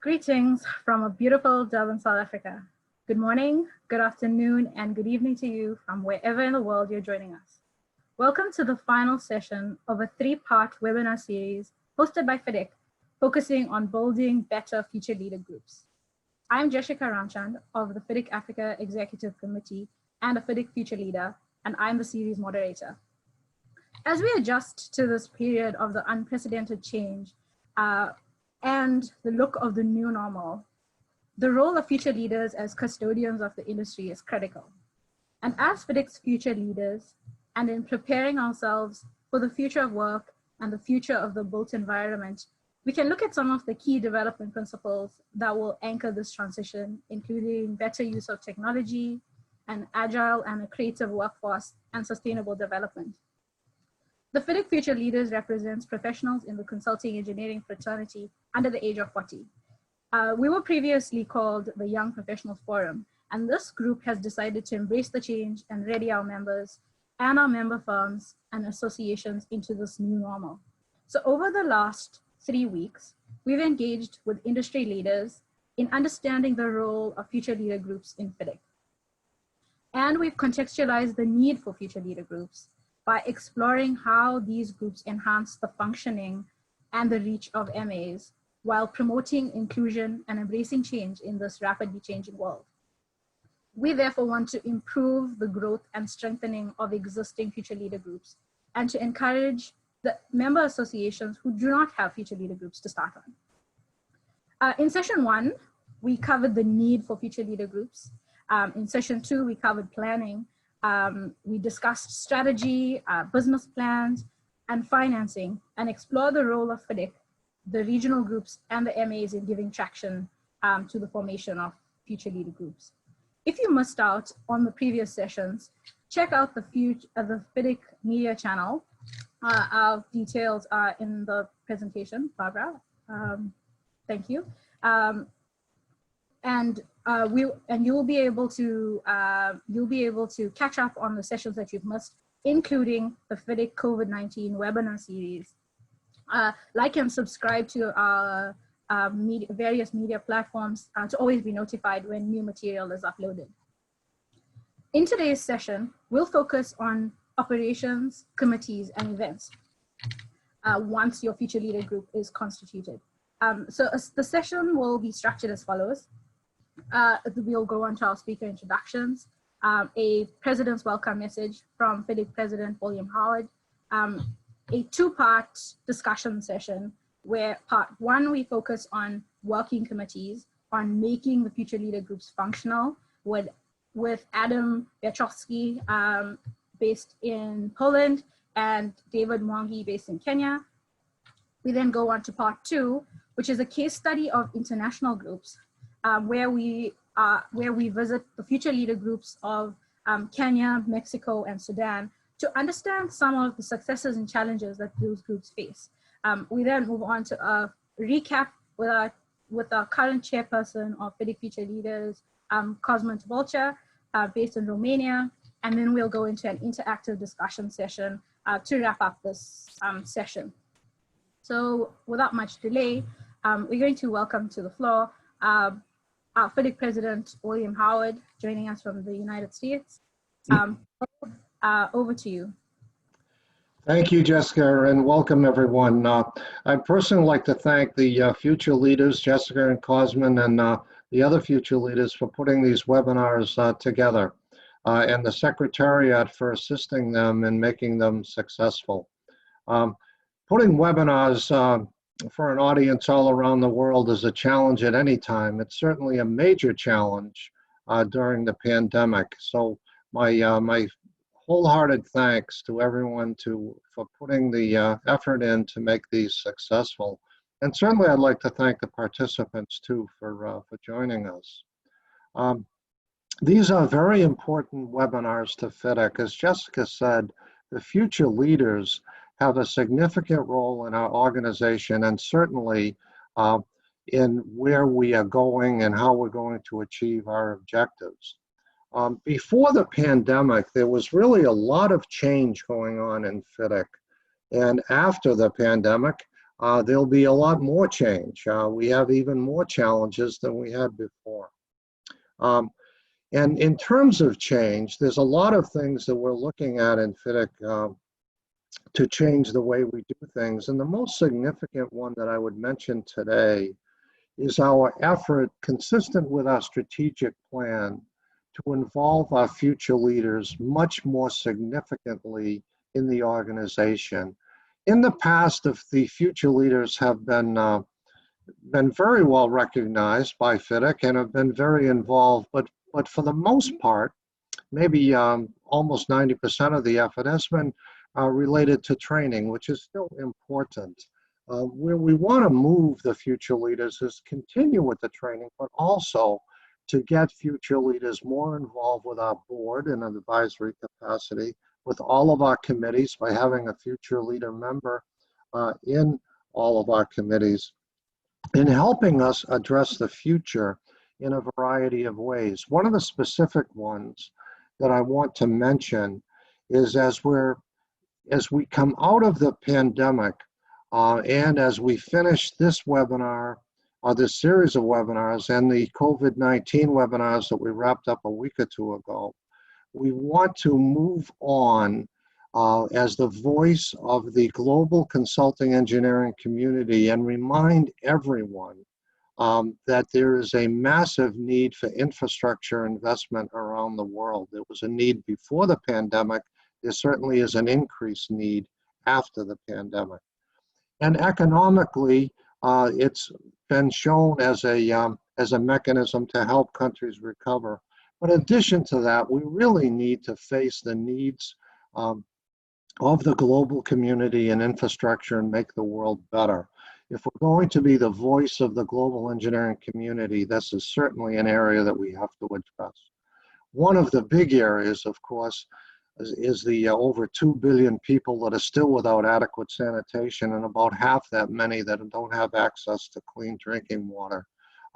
Greetings from a beautiful Durban, South Africa. Good morning, good afternoon, and good evening to you from wherever in the world you're joining us. Welcome to the final session of a three-part webinar series hosted by FIDIC, focusing on building better future leader groups. I'm Jessica Ramchand of the FIDIC Africa Executive Committee and a FIDIC Future Leader, and I'm the series moderator. As we adjust to this period of the unprecedented change and the look of the new normal, the role of future leaders as custodians of the industry is critical. And as FIDIC's future leaders, and in preparing ourselves for the future of work and the future of the built environment, we can look at some of the key development principles that will anchor this transition, including better use of technology, an agile and a creative workforce, and sustainable development. The FIDIC Future Leaders represents professionals in the consulting engineering fraternity under the age of 40. We were previously called the Young Professionals Forum, and this group has decided to embrace the change and ready our members and our member firms and associations into this new normal. So over the last 3 weeks, we've engaged with industry leaders in understanding the role of future leader groups in FIDIC. And we've contextualized the need for future leader groups by exploring how these groups enhance the functioning and the reach of MAs while promoting inclusion and embracing change in this rapidly changing world. We therefore want to improve the growth and strengthening of existing future leader groups and to encourage the member associations who do not have future leader groups to start on. In session 1, we covered the need for future leader groups. In session 2, we covered planning. We discussed strategy, business plans, and financing, and explored the role of FIDIC, the regional groups, and the MAs in giving traction to the formation of future leader groups. If you missed out on the previous sessions, check out the FIDIC media channel. Our details are in the presentation, Barbara. Thank you. You'll be able to catch up on the sessions that you've missed, including the FIDIC COVID-19 webinar series. Like and subscribe to our various media platforms to always be notified when new material is uploaded. In today's session, we'll focus on operations, committees, and events once your future leader group is constituted. The session will be structured as follows. We'll go on to our speaker introductions, a president's welcome message from FIDIC President William Howard, a two-part discussion session where part 1, we focus on working committees, on making the future leader groups functional with Aymen Abdelrahman based in Poland and David Mwangi based in Kenya. We then go on to part 2, which is a case study of international groups where we visit the future leader groups of Kenya, Mexico, and Sudan to understand some of the successes and challenges that those groups face. We then move on to a recap with our current chairperson of FIDIC Future Leaders, Cosmin Tăbolcea, based in Romania, and then we'll go into an interactive discussion session to wrap up this session. So without much delay, we're going to welcome to the floor our FIDIC President, William Howard, joining us from the United States. Over to you. Thank you, Jessica, and welcome everyone. I'd personally like to thank the future leaders, Jessica and Cosmin, and the other future leaders for putting these webinars together, and the Secretariat for assisting them in making them successful. Putting webinars for an audience all around the world is a challenge at any time. It's certainly a major challenge during the pandemic. So my wholehearted thanks to everyone for putting the effort in to make these successful. And certainly I'd like to thank the participants too for joining us. These are very important webinars to FIDIC. As Jessica said, the future leaders have a significant role in our organization and certainly in where we are going and how we're going to achieve our objectives. Before the pandemic, there was really a lot of change going on in FIDIC. And after the pandemic, there'll be a lot more change. We have even more challenges than we had before. And in terms of change, there's a lot of things that we're looking at in FIDIC to change the way we do things. And the most significant one that I would mention today is our effort, consistent with our strategic plan, to involve our future leaders much more significantly in the organization. In the past, the future leaders have been very well recognized by FIDIC and have been very involved, but for the most part, maybe almost 90% of the effort has been related to training, which is still important. Where we want to move the future leaders is continue with the training, but also to get future leaders more involved with our board in an advisory capacity, with all of our committees by having a future leader member in all of our committees, in helping us address the future in a variety of ways. One of the specific ones that I want to mention is as we come out of the pandemic and as we finish this webinar, or this series of webinars and the COVID-19 webinars that we wrapped up a week or two ago, we want to move on as the voice of the global consulting engineering community and remind everyone that there is a massive need for infrastructure investment around the world. There was a need before the pandemic. There certainly is an increased need after the pandemic. And economically, it's been shown as a mechanism to help countries recover. But in addition to that, we really need to face the needs of the global community and infrastructure and make the world better. If we're going to be the voice of the global engineering community, this is certainly an area that we have to address. One of the big areas, of course, is the over 2 billion people that are still without adequate sanitation, and about half that many that don't have access to clean drinking water.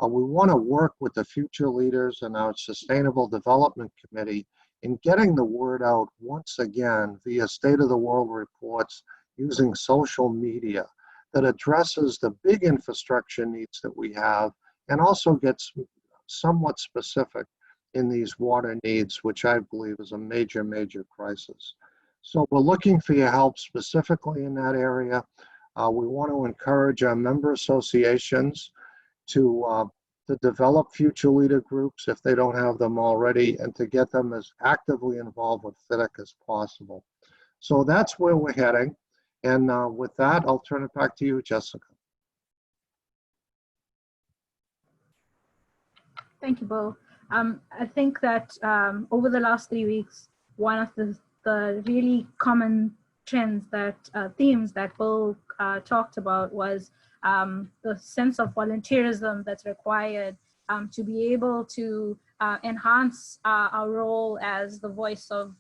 We want to work with the future leaders and our Sustainable Development Committee in getting the word out once again via State of the World reports using social media that addresses the big infrastructure needs that we have and also gets somewhat specific in these water needs, which I believe is a major, major crisis. So we're looking for your help specifically in that area. We want to encourage our member associations to develop future leader groups if they don't have them already, and to get them as actively involved with FIDIC as possible. So that's where we're heading. And with that, I'll turn it back to you, Jessica. Thank you, Bill. I think that over the last 3 weeks, one of the really common trends that themes that Bill talked about was the sense of volunteerism that's required to be able to enhance our role as the voice of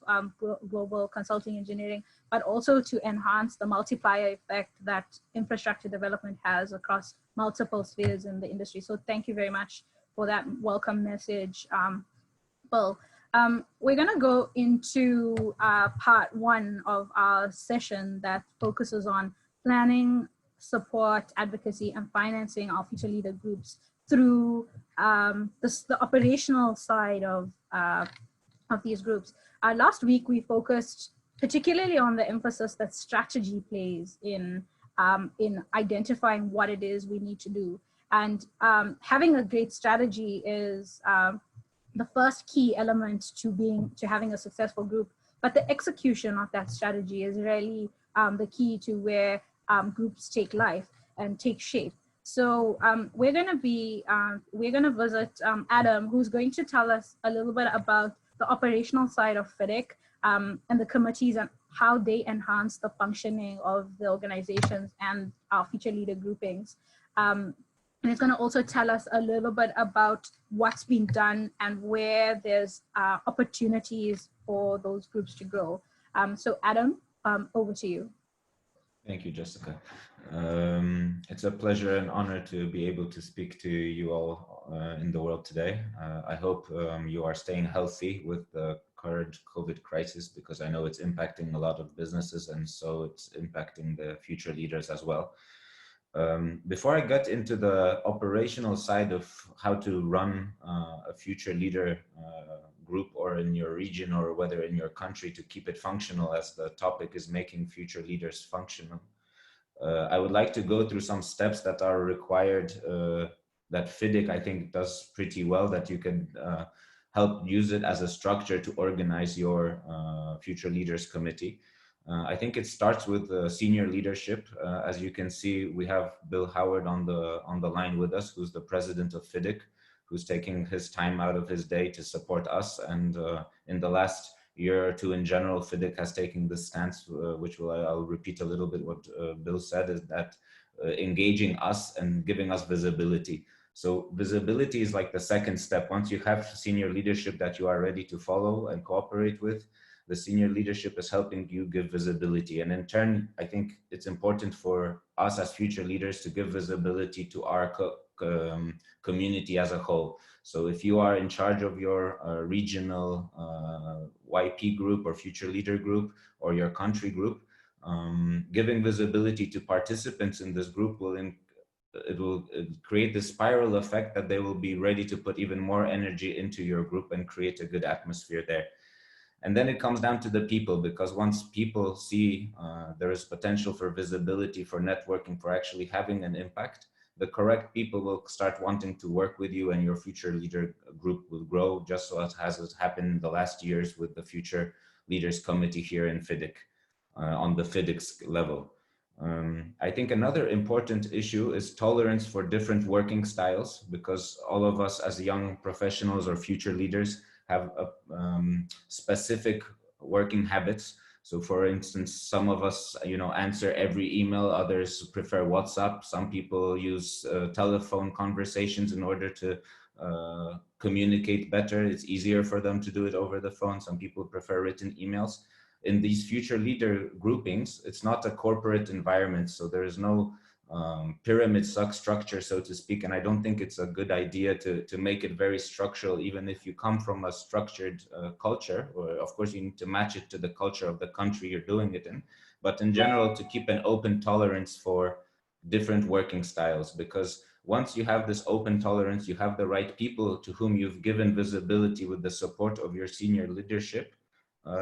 global consulting engineering, but also to enhance the multiplier effect that infrastructure development has across multiple spheres in the industry. So thank you very much for that welcome message, Bill. We're going to go into part one of our session that focuses on planning, support, advocacy, and financing our future leader groups through the operational side of these groups. Last week, we focused particularly on the emphasis that strategy plays in identifying what it is we need to do. And having a great strategy is the first key element to having a successful group. But the execution of that strategy is really the key to where groups take life and take shape. So we're going to visit Adam, who's going to tell us a little bit about the operational side of FIDIC and the committees and how they enhance the functioning of the organizations and our future leader groupings. And it's going to also tell us a little bit about what's been done and where there's opportunities for those groups to grow. So Adam, over to you. Thank you, Jessica. It's a pleasure and honor to be able to speak to you all in the world today. I hope you are staying healthy with the current COVID crisis, because I know it's impacting a lot of businesses, and so it's impacting the future leaders as well. Before I get into the operational side of how to run a future leader group, or in your region, or whether in your country, to keep it functional, as the topic is making future leaders functional, I would like to go through some steps that are required, that FIDIC, I think, does pretty well, that you can help use it as a structure to organize your future leaders committee. I think it starts with senior leadership. As you can see, we have Bill Howard on the line with us, who's the president of FIDIC, who's taking his time out of his day to support us. And in the last year or two, in general, FIDIC has taken this stance, which I'll repeat a little bit what Bill said, is that engaging us and giving us visibility. So visibility is like the second step. Once you have senior leadership that you are ready to follow and cooperate with, the senior leadership is helping you give visibility. And in turn, I think it's important for us as future leaders to give visibility to our community as a whole. So if you are in charge of your regional YP group or future leader group, or your country group, giving visibility to participants in this group will create the spiral effect that they will be ready to put even more energy into your group and create a good atmosphere there. And then it comes down to the people, because once people see there is potential for visibility, for networking, for actually having an impact, the correct people will start wanting to work with you, and your future leader group will grow, just so as has happened in the last years with the Future Leaders Committee here in FIDIC, on the FIDIC level. I think another important issue is tolerance for different working styles, because all of us as young professionals or future leaders have specific working habits. So for instance, some of us, answer every email, others prefer WhatsApp. Some people use telephone conversations in order to communicate better. It's easier for them to do it over the phone. Some people prefer written emails. In these future leader groupings, it's not a corporate environment, so there is no pyramid structure, so to speak, and I don't think it's a good idea to make it very structural, even if you come from a structured culture, or of course you need to match it to the culture of the country you're doing it in, but in general to keep an open tolerance for different working styles, because once you have this open tolerance, you have the right people to whom you've given visibility with the support of your senior leadership,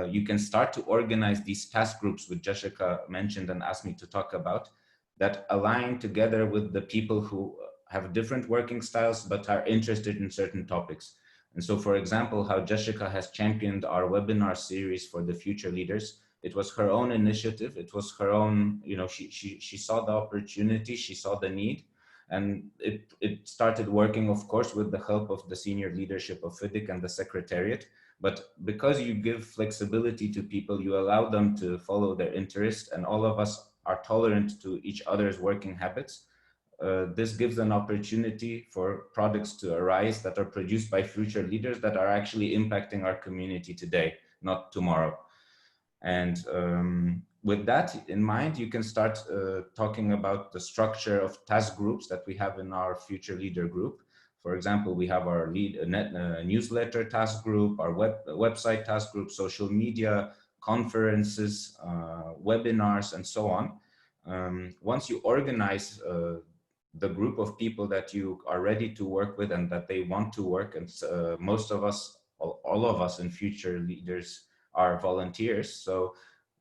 you can start to organize these task groups, which Jessica mentioned and asked me to talk about, that align together with the people who have different working styles but are interested in certain topics. And so, for example, how Jessica has championed our webinar series for the future leaders, it was her own initiative. It was her own, she saw the opportunity, she saw the need, and it started working, of course, with the help of the senior leadership of FIDIC and the secretariat. But because you give flexibility to people, you allow them to follow their interest, and all of us are tolerant to each other's working habits. This gives an opportunity for products to arise that are produced by future leaders that are actually impacting our community today, not tomorrow. And with that in mind, you can start talking about the structure of task groups that we have in our future leader group. For example, we have our newsletter task group, our website task group, social media, conferences, webinars, and so on. Once you organize the group of people that you are ready to work with and that they want to work, and most of us, all of us in future leaders are volunteers, so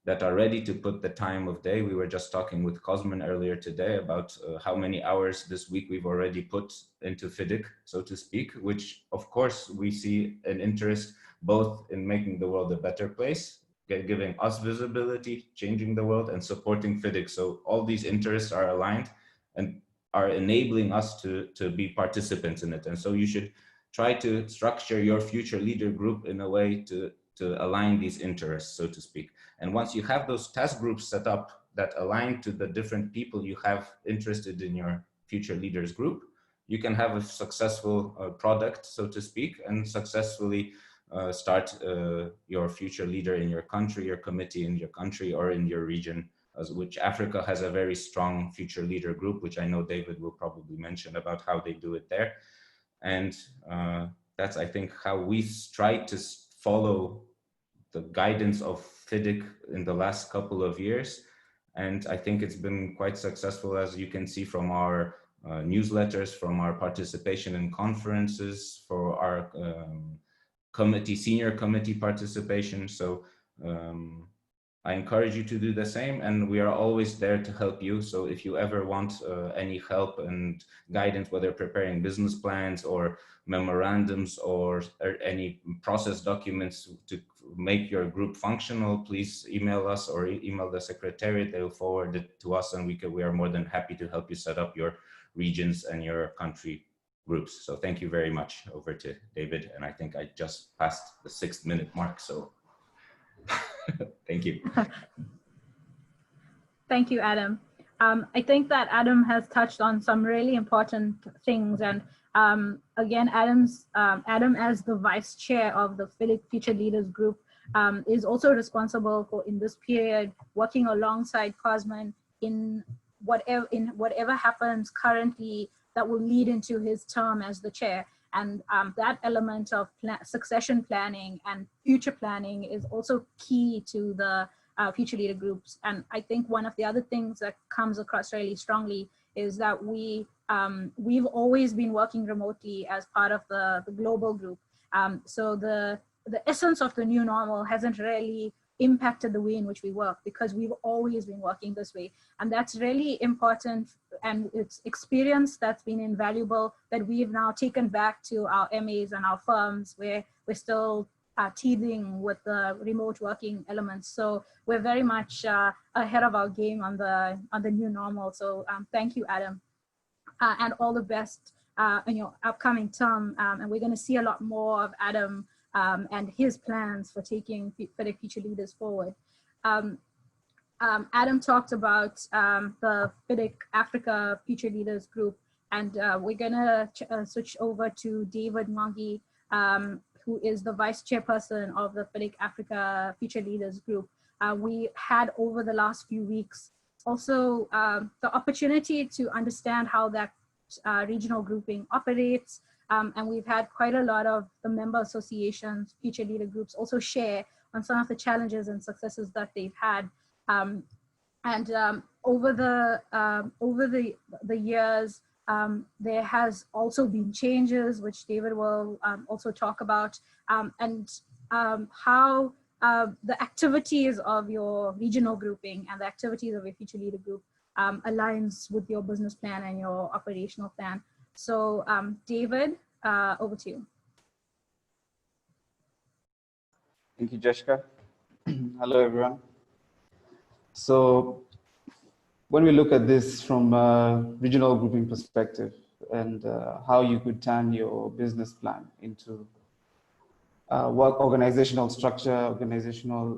that are ready to put the time of day. We were just talking with Cosmin earlier today about how many hours this week we've already put into FIDIC, so to speak, which of course we see an interest both in making the world a better place, giving us visibility, changing the world, and supporting FIDIC. So all these interests are aligned and are enabling us to be participants in it. And so you should try to structure your future leader group in a way to align these interests, so to speak. And once you have those task groups set up that align to the different people you have interested in your future leaders group, you can have a successful product, so to speak, and successfully start your future leader in your country, your committee in your country, or in your region, which Africa has a very strong future leader group, which I know David will probably mention about how they do it there. And that's, I think, how we try to follow the guidance of FIDIC in the last couple of years. And I think it's been quite successful, as you can see from our newsletters, from our participation in conferences, for our senior committee participation. So I encourage you to do the same, and we are always there to help you. So if you ever want any help and guidance, whether preparing business plans or memorandums or any process documents to make your group functional, please email us or email the secretariat. They'll forward it to us, and we are more than happy to help you set up your regions and your country groups. So thank you very much. Over to David. And I think I just passed the 6-minute mark, so thank you. Thank you, Adam. I think that Adam has touched on some really important things. And again, Adam as the vice chair of the FIDIC Future Leaders group is also responsible for, in this period, working alongside Cosman in whatever happens currently that will lead into his term as the chair. And that element of succession planning and future planning is also key to the future leader groups. And I think one of the other things that comes across really strongly is that we've always been working remotely as part of the global group. So the essence of the new normal hasn't really impacted the way in which we work, because we've always been working this way. And that's really important, and it's experience that's been invaluable that we've now taken back to our MAs and our firms, where we're still teething with the remote working elements. So we're very much ahead of our game on the new normal. So thank you, Adam, and all the best in your upcoming term. And we're going to see a lot more of Adam and his plans for taking FIDIC Future Leaders forward. Adam talked about the FIDIC Africa Future Leaders group, and we're gonna switch over to David Mwangi, who is the vice chairperson of the FIDIC Africa Future Leaders group. We had, over the last few weeks, also the opportunity to understand how that regional grouping operates. And we've had quite a lot of the member associations, future leader groups, also share on some of the challenges and successes that they've had. Over the years, there has also been changes, which David will also talk about, and how the activities of your regional grouping and the activities of your future leader group aligns with your business plan and your operational plan. So David, over to you. Thank you, Jessica. Hello, everyone. So when we look at this from a regional grouping perspective and how you could turn your business plan into work organizational structure, organizational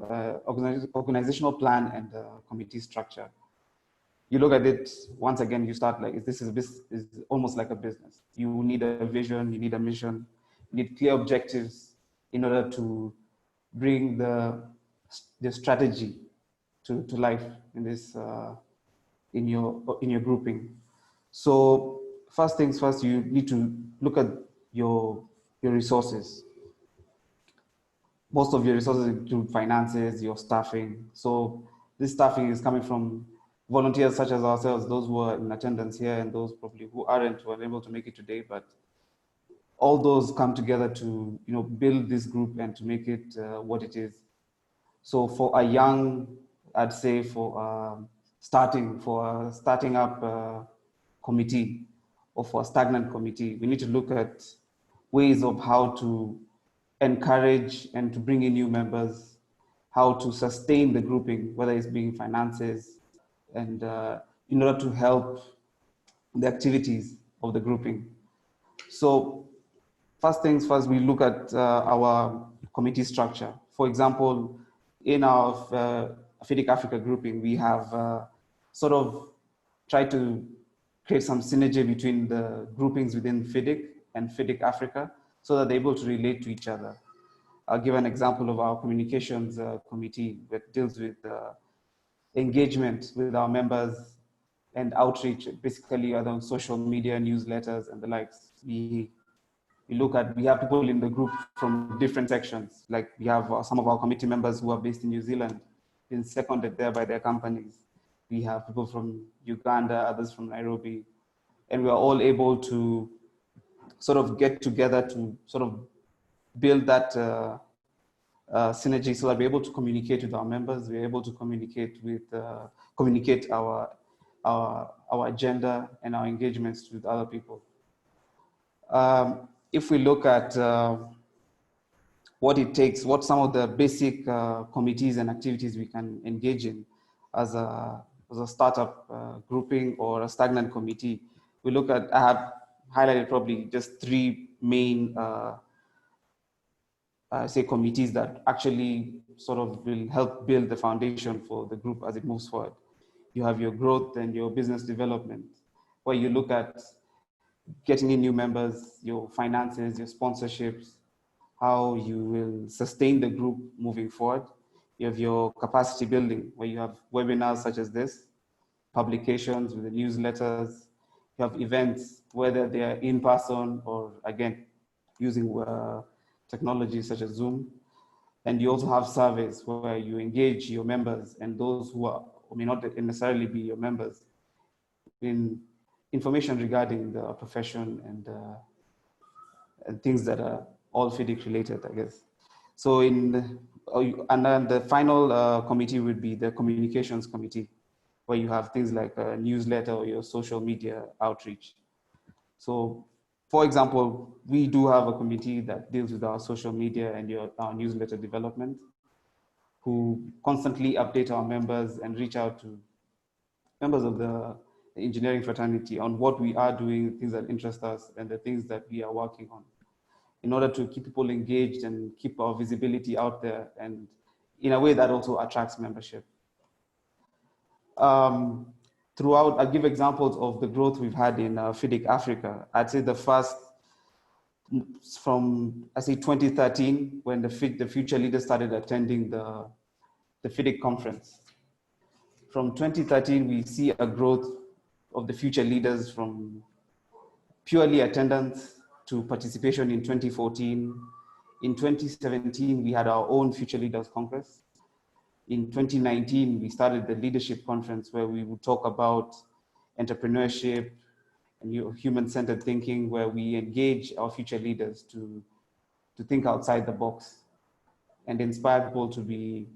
plan, and committee structure, you look at it, once again, you start like, this is almost like a business. You need a vision, you need a mission, you need clear objectives in order to bring the strategy to life in this in your grouping. So first things first, you need to look at your resources. Most of your resources include finances, your staffing. So this staffing is coming from volunteers such as ourselves, those who are in attendance here and those probably who aren't, who are able to make it today, but all those come together to build this group and to make it what it is. So for a young, I'd say for starting up committee or for a stagnant committee, we need to look at ways of how to encourage and to bring in new members, how to sustain the grouping, whether it's being finances, and in order to help the activities of the grouping. So first things first, we look at our committee structure. For example, in our FIDIC Africa grouping, we have sort of tried to create some synergy between the groupings within FIDIC and FIDIC Africa so that they're able to relate to each other. I'll give an example of our communications committee that deals with engagement with our members and outreach, basically on social media, newsletters, and the likes. We have people in the group from different sections. Like we have some of our committee members who are based in New Zealand, been seconded there by their companies. We have people from Uganda, others from Nairobi, and we are all able to sort of get together to sort of build that synergy, so that we're able to communicate with our members, we're able to communicate our agenda and our engagements with other people. If we look at what it takes, what some of the basic committees and activities we can engage in as a startup grouping or a stagnant committee, we look at, I have highlighted probably just three main say committees that actually sort of will help build the foundation for the group as it moves forward. You have your growth and your business development, where you look at getting in new members, your finances, your sponsorships, how you will sustain the group moving forward. You have your capacity building, where you have webinars such as this, publications with the newsletters. You have events, whether they are in person or, again, using technology such as Zoom. And you also have surveys where you engage your members and those who are, may not necessarily be your members in information regarding the profession and things that are all FIDIC related, I guess. So and then the final committee would be the communications committee, where you have things like a newsletter or your social media outreach. So for example, we do have a committee that deals with our social media and our newsletter development, who constantly update our members and reach out to members of the engineering fraternity on what we are doing, things that interest us, and the things that we are working on, in order to keep people engaged and keep our visibility out there, and in a way that also attracts membership. Throughout, I'll give examples of the growth we've had in FIDIC Africa. I'd say the first, from, I say 2013, when the Future Leaders started attending the FIDIC conference. From 2013, we see a growth of the Future Leaders from purely attendance to participation in 2014. In 2017, we had our own Future Leaders Congress. In 2019, we started the Leadership Conference, where we would talk about entrepreneurship and human-centered thinking, where we engage our future leaders to think outside the box and inspire people to be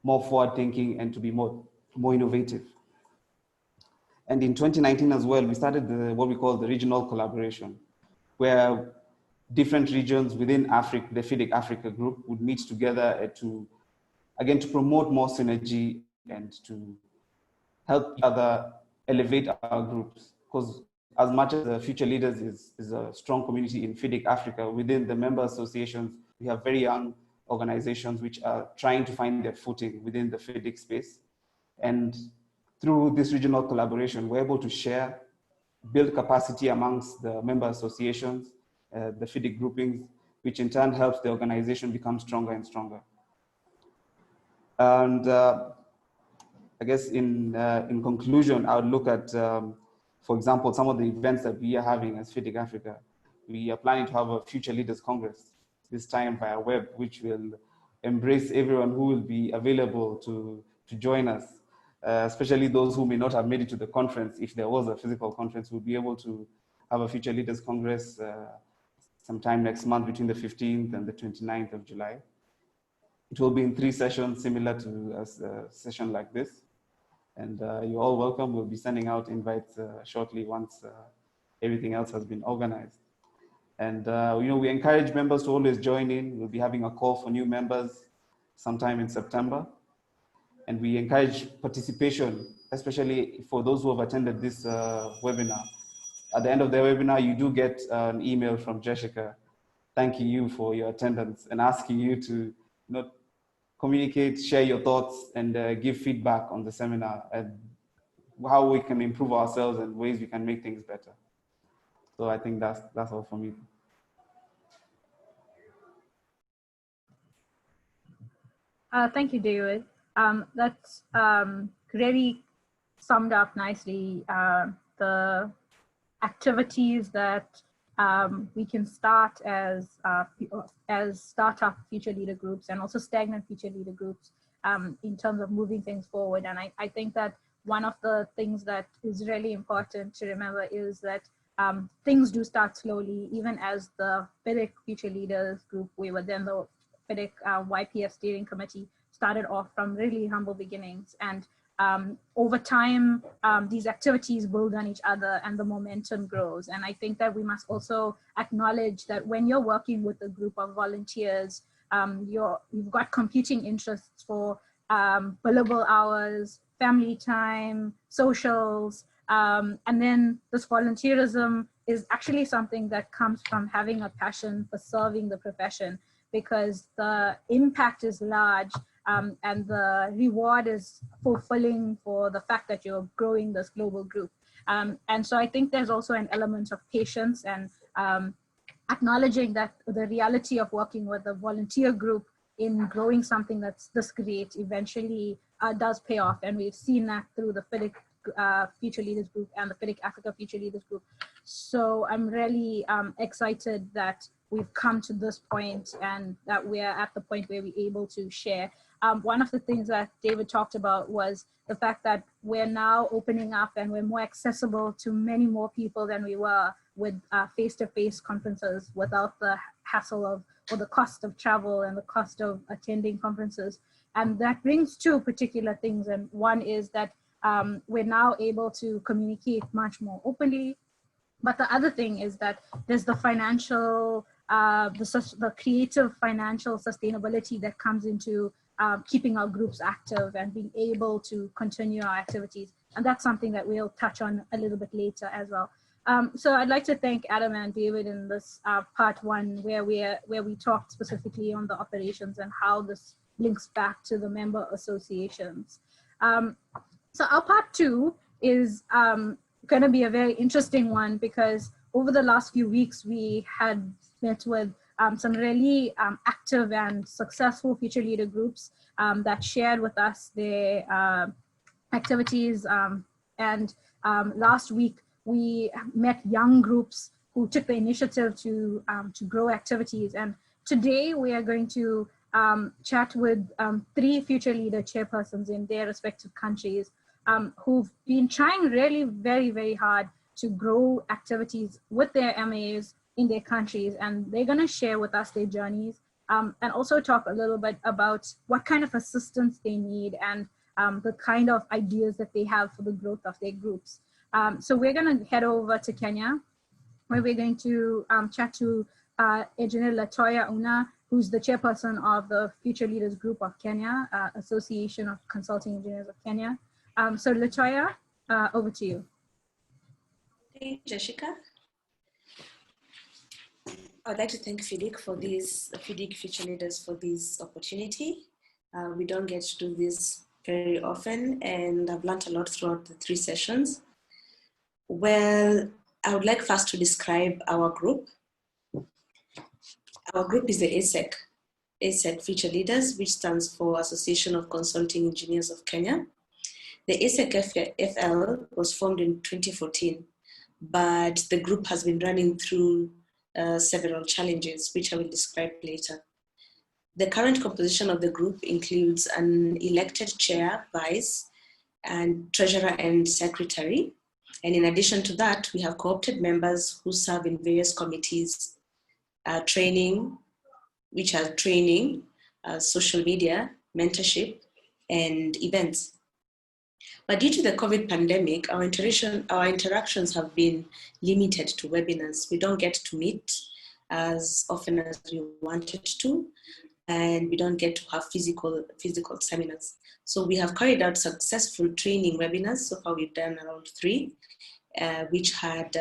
more forward-thinking and to be more innovative. And in 2019 as well, we started what we call the regional collaboration, where different regions within Africa, the FIDIC Africa group, would meet together to promote more synergy and to help each other elevate our groups. Because as much as the Future Leaders is a strong community in FIDIC Africa, within the member associations, we have very young organizations which are trying to find their footing within the FIDIC space. And through this regional collaboration, we're able to share, build capacity amongst the member associations, the FIDIC groupings, which in turn helps the organization become stronger and stronger. And I guess in conclusion, I would look at, for example, some of the events that we are having as FIDIC Africa. We are planning to have a Future Leaders Congress, this time via web, which will embrace everyone who will be available to join us, especially those who may not have made it to the conference. If there was a physical conference, we'll be able to have a Future Leaders Congress sometime next month between the 15th and the 29th of July. It will be in 3 sessions, similar to a session like this. And you're all welcome. We'll be sending out invites shortly once everything else has been organized. And we encourage members to always join in. We'll be having a call for new members sometime in September. And we encourage participation, especially for those who have attended this webinar. At the end of the webinar, you do get an email from Jessica thanking you for your attendance and asking you to communicate, share your thoughts, and give feedback on the seminar and how we can improve ourselves and ways we can make things better. So I think that's all for me. Thank you, David. That's really summed up nicely the activities that we can start as startup future leader groups and also stagnant future leader groups in terms of moving things forward. And I think that one of the things that is really important to remember is that things do start slowly. Even as the FIDIC Future Leaders group, we were then the FIDIC YPF steering committee, started off from really humble beginnings. And over time, these activities build on each other and the momentum grows. And I think that we must also acknowledge that when you're working with a group of volunteers, you've got competing interests for billable hours, family time, socials, and then this volunteerism is actually something that comes from having a passion for serving the profession, because the impact is large and the reward is fulfilling for the fact that you're growing this global group. And so I think there's also an element of patience and acknowledging that the reality of working with a volunteer group in growing something that's this great eventually does pay off. And we've seen that through the FIDIC Future Leaders group and the FIDIC Africa Future Leaders group. So I'm really excited that we've come to this point and that we're at the point where we're able to share. One of the things that David talked about was the fact that we're now opening up and we're more accessible to many more people than we were with face-to-face conferences without the hassle of, or the cost of travel and the cost of attending conferences. And that brings two particular things. And one is that we're now able to communicate much more openly. But the other thing is that there's the financial, the creative financial sustainability that comes into keeping our groups active and being able to continue our activities. And that's something that we'll touch on a little bit later as well. So I'd like to thank Adam and David in this part one, where we talked specifically on the operations and how this links back to the member associations. So our part two is going to be a very interesting one, because over the last few weeks, we had met with some really active and successful future leader groups that shared with us their activities. And last week, we met young groups who took the initiative to grow activities. And today we are going to chat with 3 future leader chairpersons in their respective countries who've been trying really very, very hard to grow activities with their MAs in their countries. And they're going to share with us their journeys and also talk a little bit about what kind of assistance they need and the kind of ideas that they have for the growth of their groups. So we're going to head over to Kenya, where we're going to chat to Engineer LaToya Ouna, who's the chairperson of the Future Leaders Group of Kenya, Association of Consulting Engineers of Kenya. So LaToya, over to you. Thank you, Jessica. I'd like to thank FIDIC for this, FIDIC Future Leaders for this opportunity. We don't get to do this very often, and I've learned a lot throughout the 3 sessions. Well, I would like first to describe our group. Our group is the ASEC Future Leaders, which stands for Association of Consulting Engineers of Kenya. The ASEC FL was formed in 2014, but the group has been running through several challenges, which I will describe later. The current composition of the group includes an elected chair, vice, and treasurer and secretary. And in addition to that, we have co-opted members who serve in various committees, training, which are training, social media, mentorship, and events. But due to the COVID pandemic, our interactions have been limited to webinars. We don't get to meet as often as we wanted to, and we don't get to have physical seminars. So we have carried out successful training webinars. So far we've done around 3, which had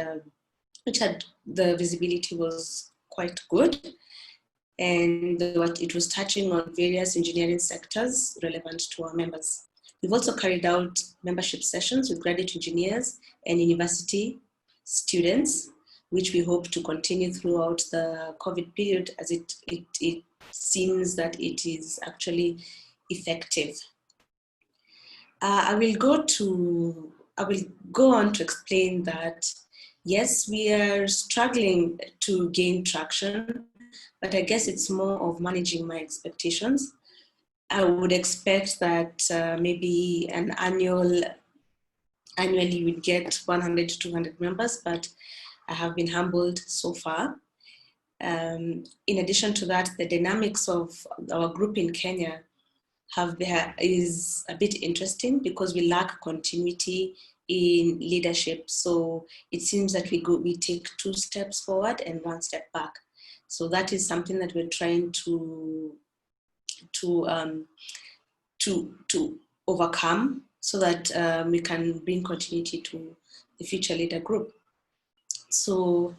the visibility was quite good. And it was touching on various engineering sectors relevant to our members. We've also carried out membership sessions with graduate engineers and university students, which we hope to continue throughout the COVID period, as it seems that it is actually effective. I will go on to explain that, yes, we are struggling to gain traction, but I guess it's more of managing my expectations. I would expect that maybe an annual annually we'd get 100 to 200 members, but I have been humbled so far. In addition to that, the dynamics of our group in Kenya is a bit interesting because we lack continuity in leadership. So it seems that we take 2 steps forward and 1 step back. So that is something that we're trying to overcome so that we can bring continuity to the Future Leader group. So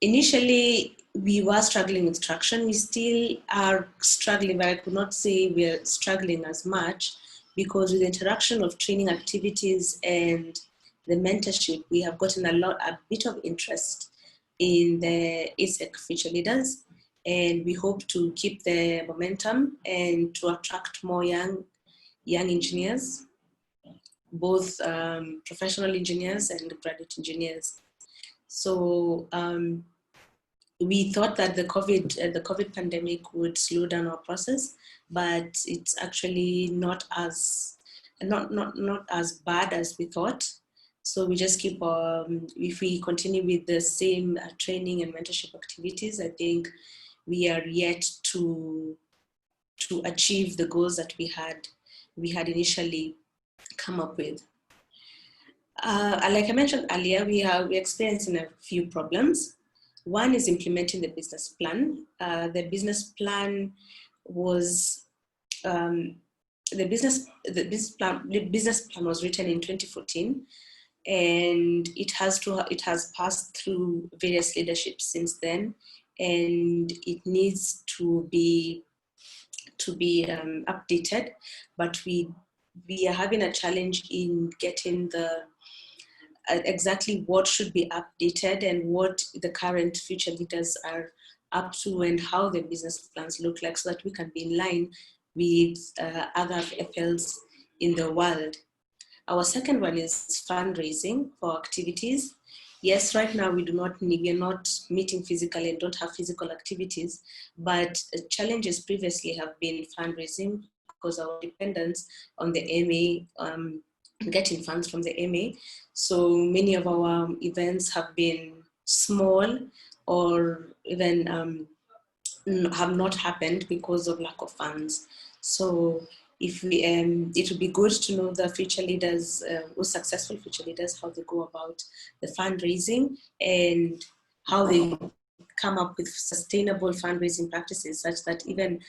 initially, we were struggling with traction. We still are struggling, but I could not say we're struggling as much because with the interaction of training activities and the mentorship, we have gotten a bit of interest in the SEACA Future Leaders, and we hope to keep the momentum and to attract more young engineers, both professional engineers and graduate engineers. So we thought that the COVID pandemic would slow down our process, but it's actually not as bad as we thought. So we just keep, if we continue with the same training and mentorship activities, I think we are yet to achieve the goals that we had initially come up with. Like I mentioned earlier, we're experiencing a few problems. One is implementing the business plan. The business plan was the business plan was written in 2014, and it has passed through various leaderships since then, and it needs to be updated. But we are having a challenge in getting exactly what should be updated and what the current future leaders are up to and how the business plans look like so that we can be in line with other FLs in the world. Our second one is fundraising for activities. Yes, right now we are not meeting physically and don't have physical activities, but challenges previously have been fundraising because our dependence on the MA, getting funds from the MA. So many of our events have been small or even have not happened because of lack of funds. So if we, it would be good to know the future leaders, or successful future leaders, how they go about the fundraising and how they come up with sustainable fundraising practices such that even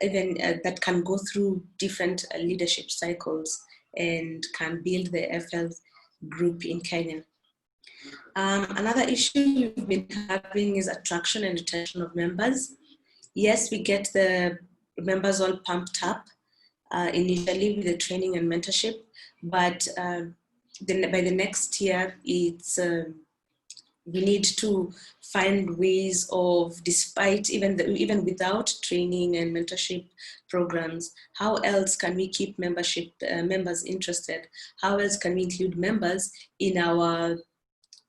that can go through different leadership cycles and can build the FL group in Kenya. Another issue we've been having is attraction and retention of members. Yes, we get the members all pumped up initially with the training and mentorship, but by the next year, it's we need to find ways of, despite even without training and mentorship programs, how else can we keep members interested? How else can we include members in our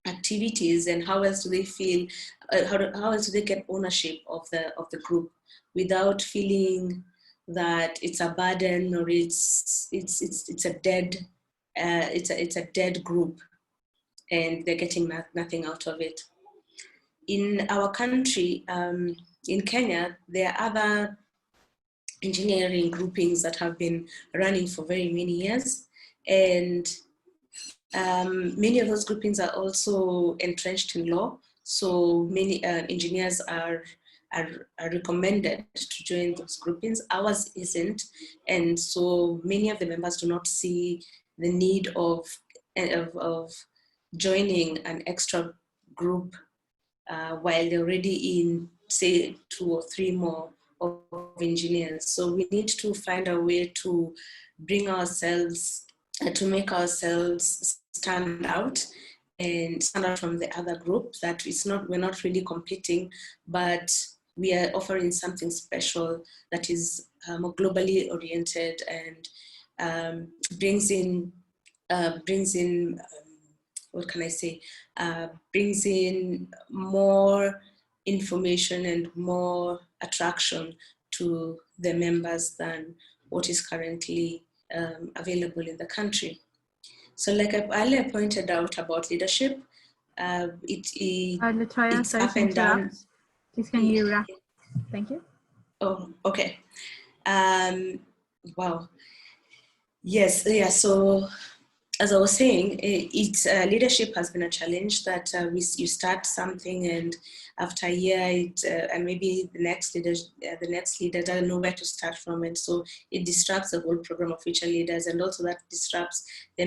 activities, and how else do they feel? How else do they get ownership of the group without feeling that it's a burden or it's a dead group and they're getting nothing out of it. In our country, in Kenya, there are other engineering groupings that have been running for very many years, and many of those groupings are also entrenched in law. So many engineers are recommended to join those groupings. Ours isn't, and so many of the members do not see the need of joining an extra group while they're already in, say, 2 or 3 more of engineers. So we need to find a way to bring ourselves, to make ourselves stand out and stand out from the other group, that we're not really competing, but we are offering something special that is more globally oriented and brings in what can I say, brings in more information and more attraction to the members than what is currently available in the country. So like I earlier pointed out about leadership, LaToya, it's sorry up to and down. interrupt. Please can you wrap? Thank you. Oh, okay. Wow. Yes, yeah. So as I was saying, leadership has been a challenge that you start something and after a year, and maybe the next leader doesn't know where to start from, and so it disrupts the whole program of future leaders, and also that disrupts the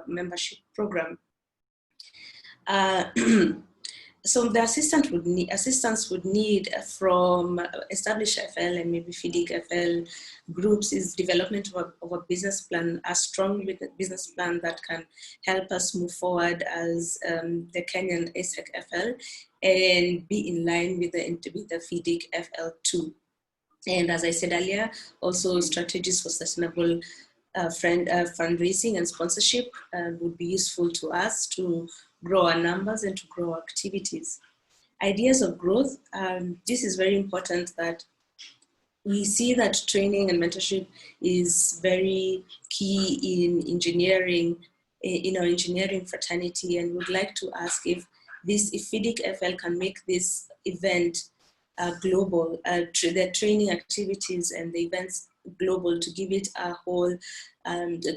membership program. So the assistance would need from established FL and maybe FIDIC FL groups is development of a business plan, a strong business plan that can help us move forward as the Kenyan ASEC FL and be in line with the FIDIC FL2. And as I said earlier, also strategies for sustainable fundraising and sponsorship would be useful to us to grow our numbers and to grow our activities. Ideas of growth, this is very important that we see that training and mentorship is very key in engineering, in our engineering fraternity, and would like to ask if FIDIC FL can make this event global, the training activities and the events global, to give it a whole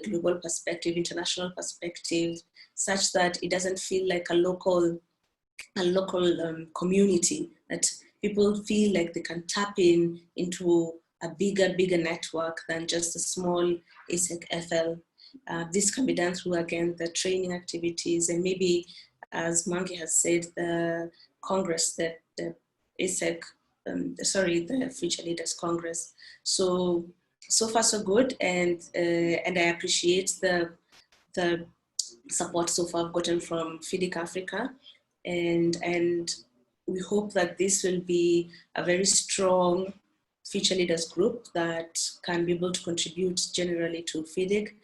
global perspective, international perspective, such that it doesn't feel like a local community, that people feel like they can tap into a bigger network than just a small ASEC FL. This can be done through, again, the training activities, and maybe, as Mwangi has said, the Congress, the ASEC, the Future Leaders Congress. So far so good, and I appreciate the support so far I've gotten from FIDIC Africa, and we hope that this will be a very strong Future Leaders group that can be able to contribute generally to FIDIC,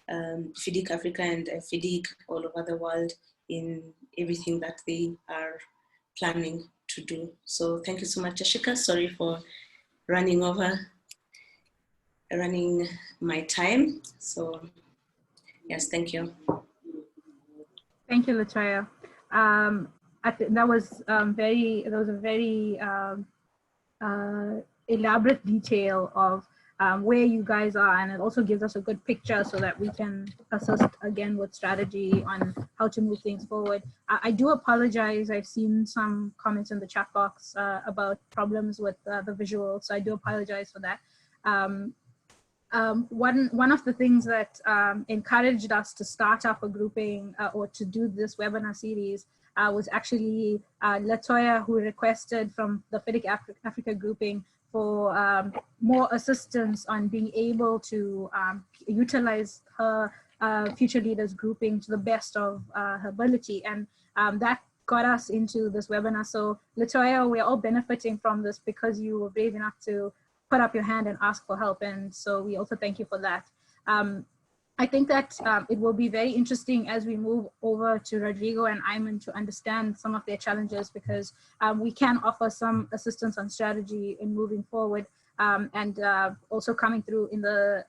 FIDIC Africa and FIDIC all over the world in everything that they are planning to do. So thank you so much, Jessica. Sorry for running my time. So yes, thank you. Thank you, LaToya. That was a very elaborate detail of where you guys are, and it also gives us a good picture so that we can assist again with strategy on how to move things forward. I do apologize. I've seen some comments in the chat box about problems with the visual, so I do apologize for that. One of the things that encouraged us to start up a grouping or to do this webinar series was actually LaToya, who requested from the FIDIC Africa grouping for more assistance on being able to utilize her Future Leaders grouping to the best of her ability. And that got us into this webinar. So LaToya, we're all benefiting from this because you were brave enough to put up your hand and ask for help. And so we also thank you for that. I think that it will be very interesting as we move over to Rodrigo and Aymen to understand some of their challenges, because we can offer some assistance on strategy in moving forward. And also coming through in the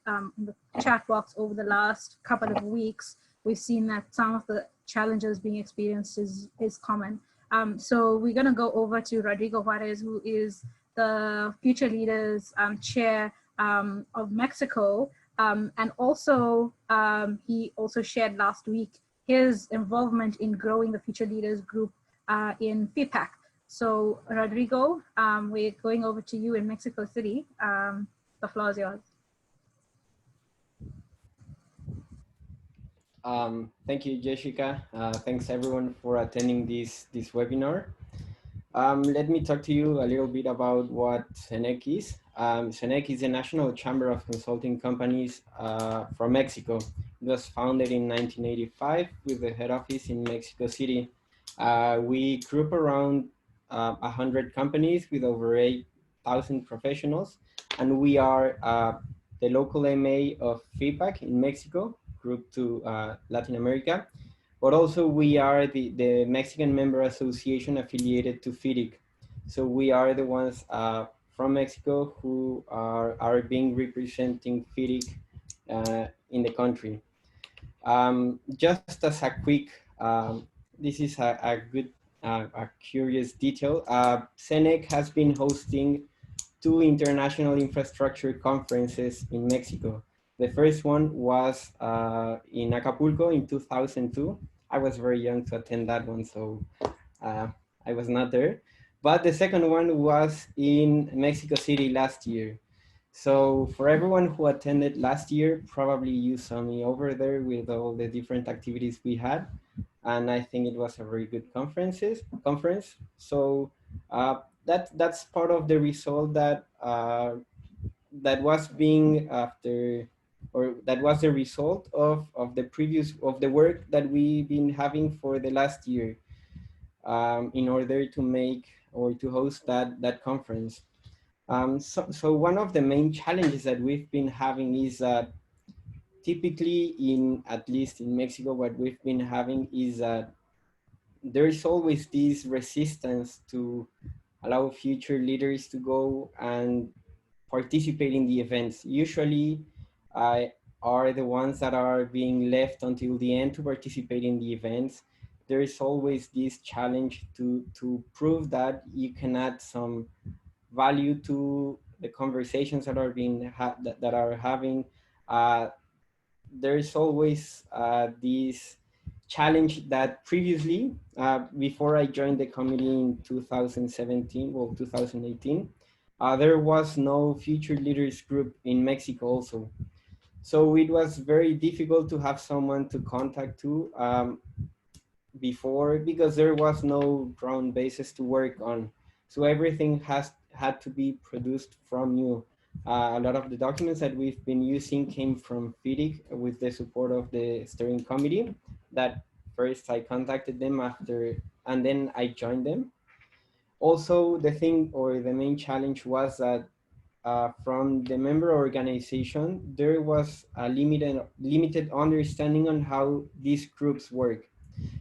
chat box over the last couple of weeks, we've seen that some of the challenges being experienced is common. So we're gonna go over to Rodrigo Juarez, who is the Future Leaders chair of Mexico. And also, he also shared last week his involvement in growing the Future Leaders group in FIPAC. So Rodrigo, we're going over to you in Mexico City. The floor is yours. Thank you, Jessica. Thanks everyone for attending this webinar. Let me talk to you a little bit about what CNEC is. CNEC is a national chamber of consulting companies from Mexico. It was founded in 1985 with the head office in Mexico City. We group around 100 companies with over 8,000 professionals, and we are the local MA of FIPAC in Mexico, group to Latin America. But also we are the Mexican Member Association affiliated to FIDIC. So we are the ones from Mexico who are being representing FIDIC in the country. Just as a quick, this is a good, a curious detail. CNEC has been hosting 2 international infrastructure conferences in Mexico. The first one was in Acapulco in 2002. I was very young to attend that one, so I was not there. But the second one was in Mexico City last year. So for everyone who attended last year, probably you saw me over there with all the different activities we had. And I think it was a very good conference. So that's part of the result that that was being after, or that was the result of the work that we've been having for the last year in order to make or to host that conference. So one of the main challenges that we've been having is that typically at least in Mexico, what we've been having is that there is always this resistance to allow future leaders to go and participate in the events. Usually are the ones that are being left until the end to participate in the events. There is always this challenge to prove that you can add some value to the conversations that are being that are having. There is always this challenge that previously, before I joined the committee in 2017, well, 2018, there was no Future Leaders group in Mexico also. So it was very difficult to have someone to contact to before, because there was no ground basis to work on. So everything had to be produced from new. A lot of the documents that we've been using came from FIDIC with the support of the steering committee. That first I contacted them after, and then I joined them. Also, the thing or the main challenge was that from the member organization, there was a limited understanding on how these groups work.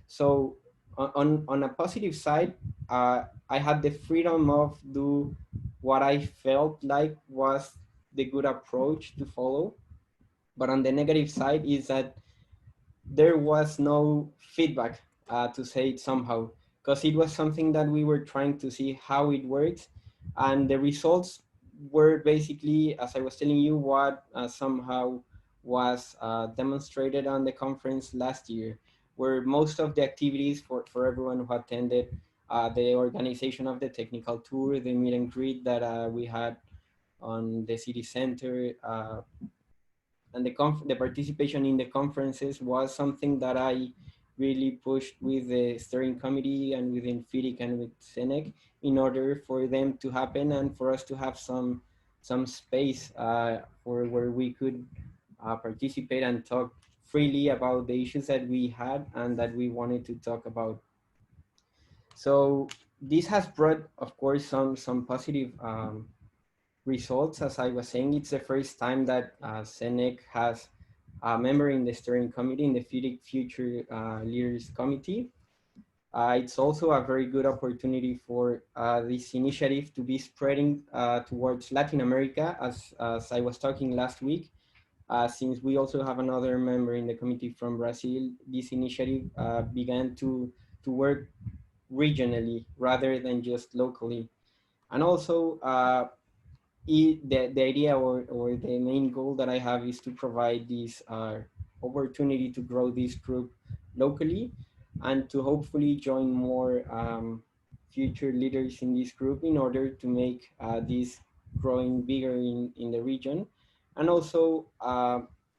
So on a positive side, I had the freedom of do what I felt like was the good approach to follow. But on the negative side is that there was no feedback, to say it somehow, because it was something that we were trying to see how it works. And the results were basically, as I was telling you, what somehow was demonstrated on the conference last year, where most of the activities for everyone who attended, the organization of the technical tour, the meet and greet that we had on the city center, and the participation in the conferences was something that I really pushed with the steering committee and within FIDIC and with CNEC in order for them to happen and for us to have some space for where we could participate and talk freely about the issues that we had and that we wanted to talk about. So this has brought, of course, some positive results. As I was saying, it's the first time that CNEC has a member in the steering committee, in the FIDIC Future Leaders Committee. It's also a very good opportunity for this initiative to be spreading towards Latin America, as I was talking last week. Since we also have another member in the committee from Brazil, this initiative began to work regionally rather than just locally. And also, the idea or the main goal that I have is to provide this opportunity to grow this group locally and to hopefully join more future leaders in this group in order to make this growing bigger in the region, and also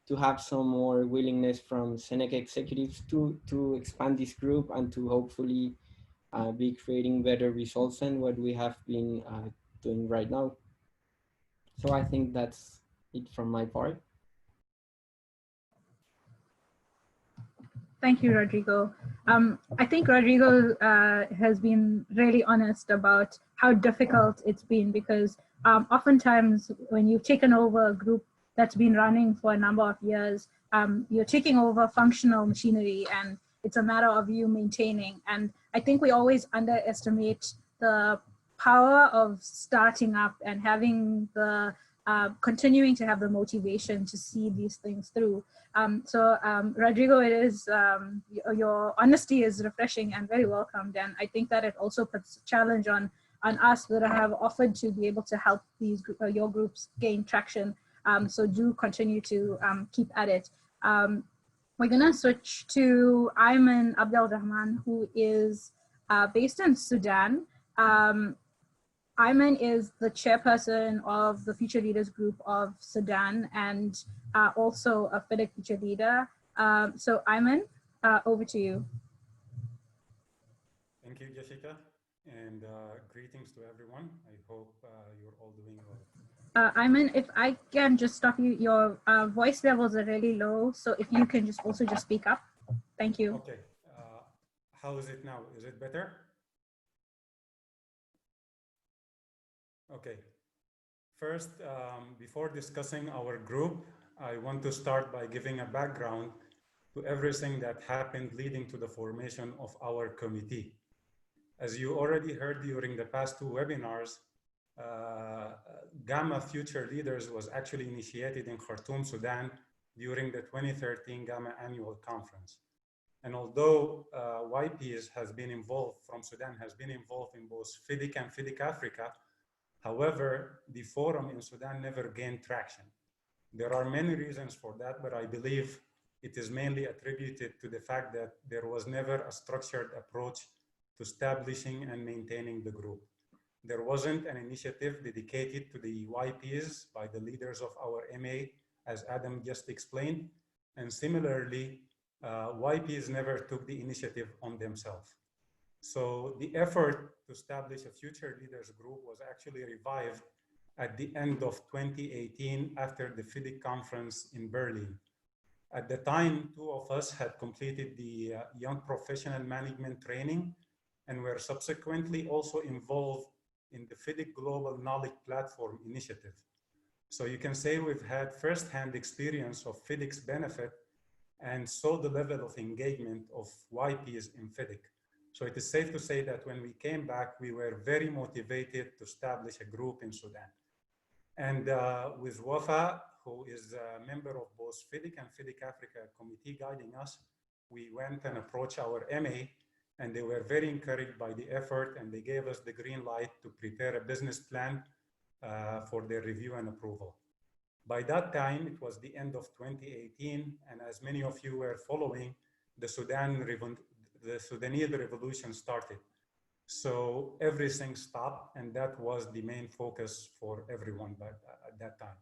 to have some more willingness from CNEC executives to expand this group and to hopefully be creating better results than what we have been doing right now. So I think that's it from my part. Thank you, Rodrigo. I think Rodrigo has been really honest about how difficult it's been, because oftentimes when you've taken over a group that's been running for a number of years, you're taking over functional machinery and it's a matter of you maintaining. And I think we always underestimate the power of starting up and having the continuing to have the motivation to see these things through. Rodrigo, it is your honesty is refreshing and very welcomed, and I think that it also puts a challenge on us that have offered to be able to help these your groups gain traction. So do continue to keep at it. We're gonna switch to Aymen Abdelrahman, who is based in Sudan. Aymen is the chairperson of the Future Leaders Group of Sudan and also a FIDIC Future Leader. So Aymen, over to you. Thank you, Jessica, and greetings to everyone. I hope you're all doing well. Aymen, if I can just stop you, your voice levels are really low, so if you can just also just speak up. Thank you. Okay, how is it now? Is it better? Okay. First, before discussing our group, I want to start by giving a background to everything that happened leading to the formation of our committee. As you already heard during the past two webinars, Gamma Future Leaders was actually initiated in Khartoum, Sudan during the 2013 Gamma Annual Conference. And although YPs has been involved from Sudan, has been involved in both FIDIC and FIDIC Africa, however, the forum in Sudan never gained traction. There are many reasons for that, but I believe it is mainly attributed to the fact that there was never a structured approach to establishing and maintaining the group. There wasn't an initiative dedicated to the YPs by the leaders of our MA, as Adam just explained. And similarly, YPs never took the initiative on themselves. So the effort to establish a Future Leaders group was actually revived at the end of 2018 after the FIDIC conference in Berlin. At the time, two of us had completed the Young Professional Management training and were subsequently also involved in the FIDIC Global Knowledge Platform initiative. So you can say we've had firsthand experience of FIDIC's benefit and saw the level of engagement of YPs in FIDIC. So it is safe to say that when we came back, we were very motivated to establish a group in Sudan. And with Wafa, who is a member of both FIDIC and FIDIC Africa committee guiding us, we went and approached our MA, and they were very encouraged by the effort, and they gave us the green light to prepare a business plan for their review and approval. By that time, it was the end of 2018, and as many of you were following, the Sudanese revolution started. So everything stopped, and that was the main focus for everyone at that time.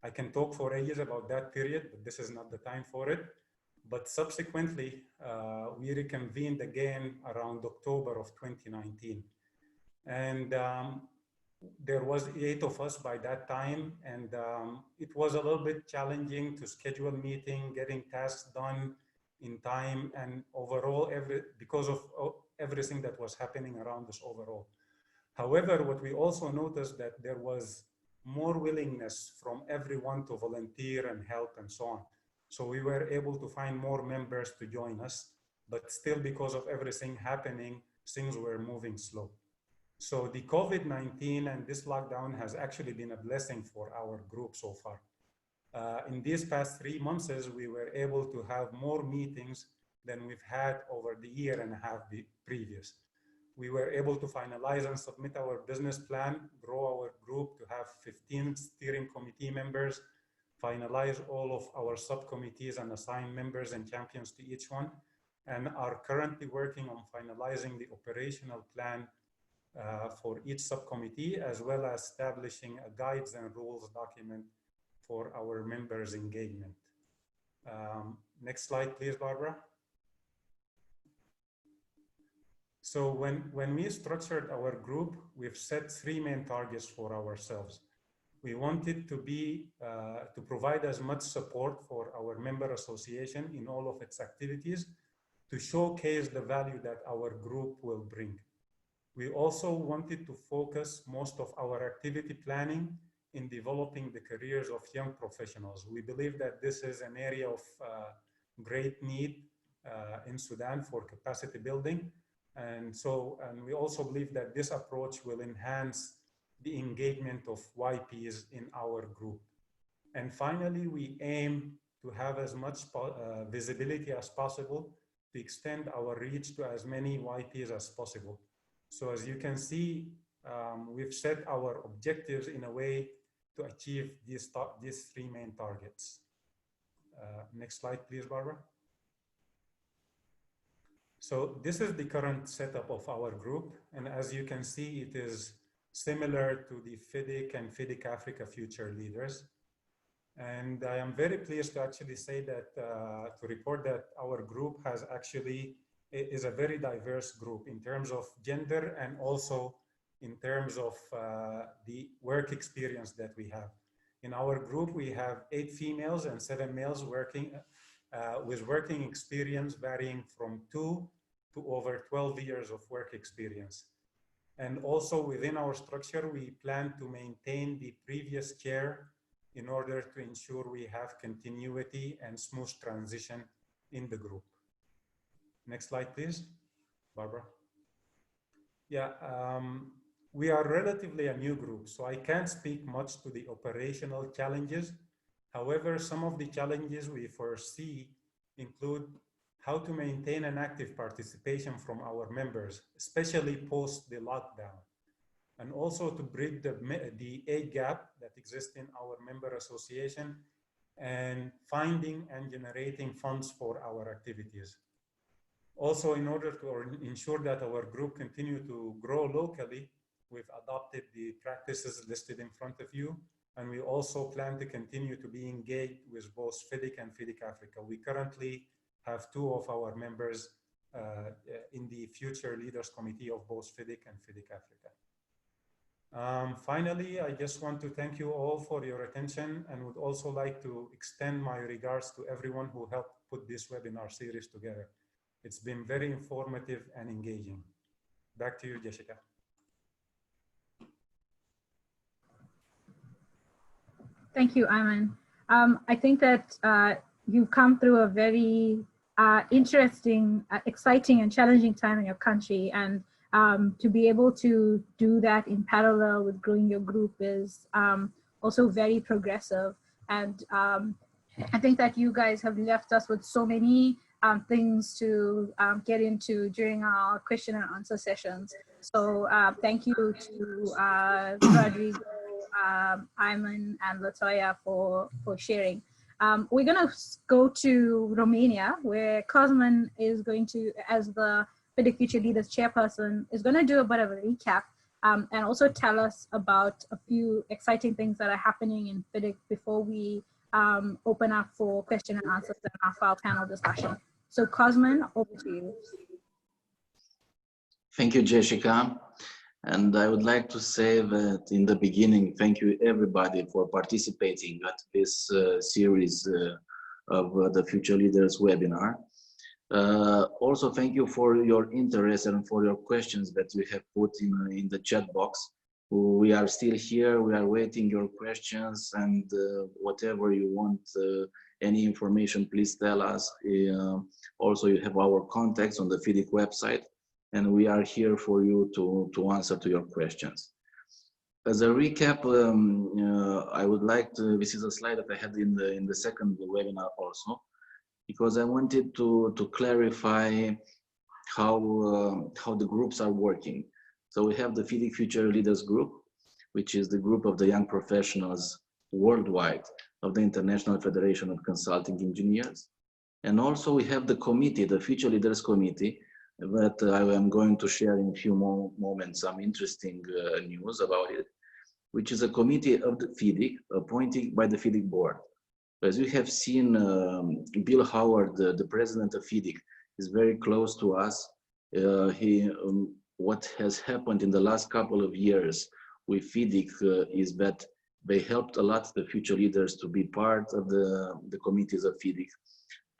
I can talk for ages about that period, but this is not the time for it. But subsequently, we reconvened again around October of 2019. And there was 8 of us by that time, and it was a little bit challenging to schedule a meeting, getting tasks done in time, and overall, because of everything that was happening around us overall. However, what we also noticed that there was more willingness from everyone to volunteer and help and so on. So we were able to find more members to join us, but still because of everything happening, things were moving slow. So the COVID-19 and this lockdown has actually been a blessing for our group so far. In these past 3 months, we were able to have more meetings than we've had over the year and a half previous. We were able to finalize and submit our business plan, grow our group to have 15 steering committee members, finalize all of our subcommittees and assign members and champions to each one, and are currently working on finalizing the operational plan for each subcommittee, as well as establishing a guides and rules document for our members' engagement. Next slide, please, Barbara. So when we structured our group, we've set 3 main targets for ourselves. We wanted to to provide as much support for our member association in all of its activities to showcase the value that our group will bring. We also wanted to focus most of our activity planning in developing the careers of young professionals. We believe that this is an area of great need in Sudan for capacity building. And we also believe that this approach will enhance the engagement of YPs in our group. And finally, we aim to have as much visibility as possible to extend our reach to as many YPs as possible. So as you can see, we've set our objectives in a way to achieve these three main targets. Next slide, please, Barbara. So this is the current setup of our group. And as you can see, it is similar to the FIDIC and FIDIC Africa Future Leaders. And I am very pleased to actually say that, to report that our group is a very diverse group in terms of gender and also in terms of the work experience that we have. In our group, we have 8 females and 7 males working with working experience varying from 2 to over 12 years of work experience. And also within our structure, we plan to maintain the previous chair in order to ensure we have continuity and smooth transition in the group. Next slide, please, Barbara. Yeah, we are relatively a new group, so I can't speak much to the operational challenges. However, some of the challenges we foresee include how to maintain an active participation from our members, especially post the lockdown, and also to bridge the age gap that exists in our member association and finding and generating funds for our activities. Also, in order to ensure that our group continue to grow locally, we've adopted the practices listed in front of you, and we also plan to continue to be engaged with both FIDIC and FIDIC Africa. We currently have 2 of our members in the Future Leaders Committee of both FIDIC and FIDIC Africa. Finally, I just want to thank you all for your attention and would also like to extend my regards to everyone who helped put this webinar series together. It's been very informative and engaging. Back to you, Jessica. Thank you, Aymen. I think that you've come through a very interesting, exciting and challenging time in your country, and to be able to do that in parallel with growing your group is also very progressive. And I think that you guys have left us with so many things to get into during our question and answer sessions. So thank you to Rodrigo, Aymen and LaToya for sharing. We're going to go to Romania, where Cosmin is going to, as the FIDIC Future Leaders chairperson, is going to do a bit of a recap and also tell us about a few exciting things that are happening in FIDIC before we open up for question and answers and our panel discussion. So Cosmin, over to you. Thank you, Jessica. And I would like to say that in the beginning, thank you everybody for participating at this series of the Future Leaders webinar. Also, thank you for your interest and for your questions that you have put in the chat box. We are still here, we are waiting your questions, and whatever you want, any information, please tell us. Also, you have our contacts on the FIDIC website, and we are here for you to answer to your questions. As a recap, I would like to, this is a slide that I had in the second webinar also, because I wanted to clarify how the groups are working. So we have the FIDIC Future Leaders group, which is the group of the young professionals worldwide of the International Federation of Consulting Engineers. And also we have the committee, the Future Leaders Committee, that I am going to share in a few more moments some interesting news about it, which is a committee of the FIDIC appointed by the FIDIC board. As you have seen, Bill Howard, the president of FIDIC, is very close to us. What has happened in the last couple of years with FIDIC is that they helped a lot the future leaders to be part of the committees of FIDIC,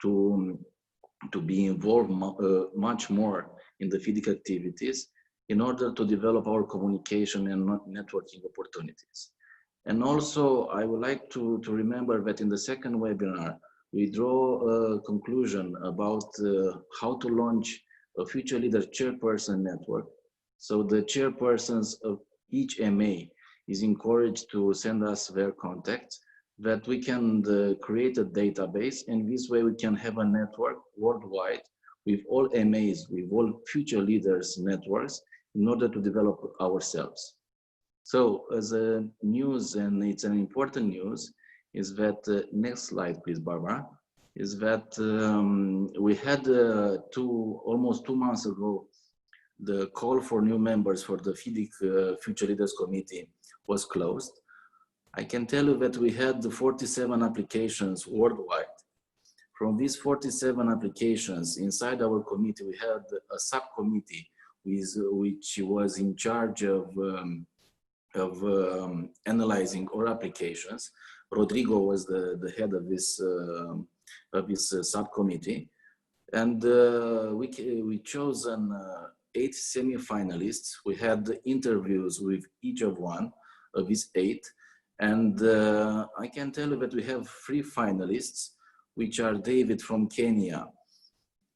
to be involved much more in the FIDIC activities in order to develop our communication and networking opportunities. And also, I would like to remember that in the second webinar, we draw a conclusion about how to launch a Future Leader Chairperson Network. So the chairpersons of each MA is encouraged to send us their contact, that we can create a database, and this way we can have a network worldwide with all MAs, with all future leaders networks, in order to develop ourselves. So as a news, and it's an important news, is that, next slide please, Barbara, is that we had almost 2 months ago, the call for new members for the FIDIC Future Leaders Committee was closed. I can tell you that we had 47 applications worldwide. From these 47 applications, inside our committee, we had a subcommittee which was in charge of analyzing all applications. Rodrigo was the head of this subcommittee, and we chosen 8 semi-finalists. We had interviews with each of one of these 8, and I can tell you that we have 3 finalists, which are David from Kenya,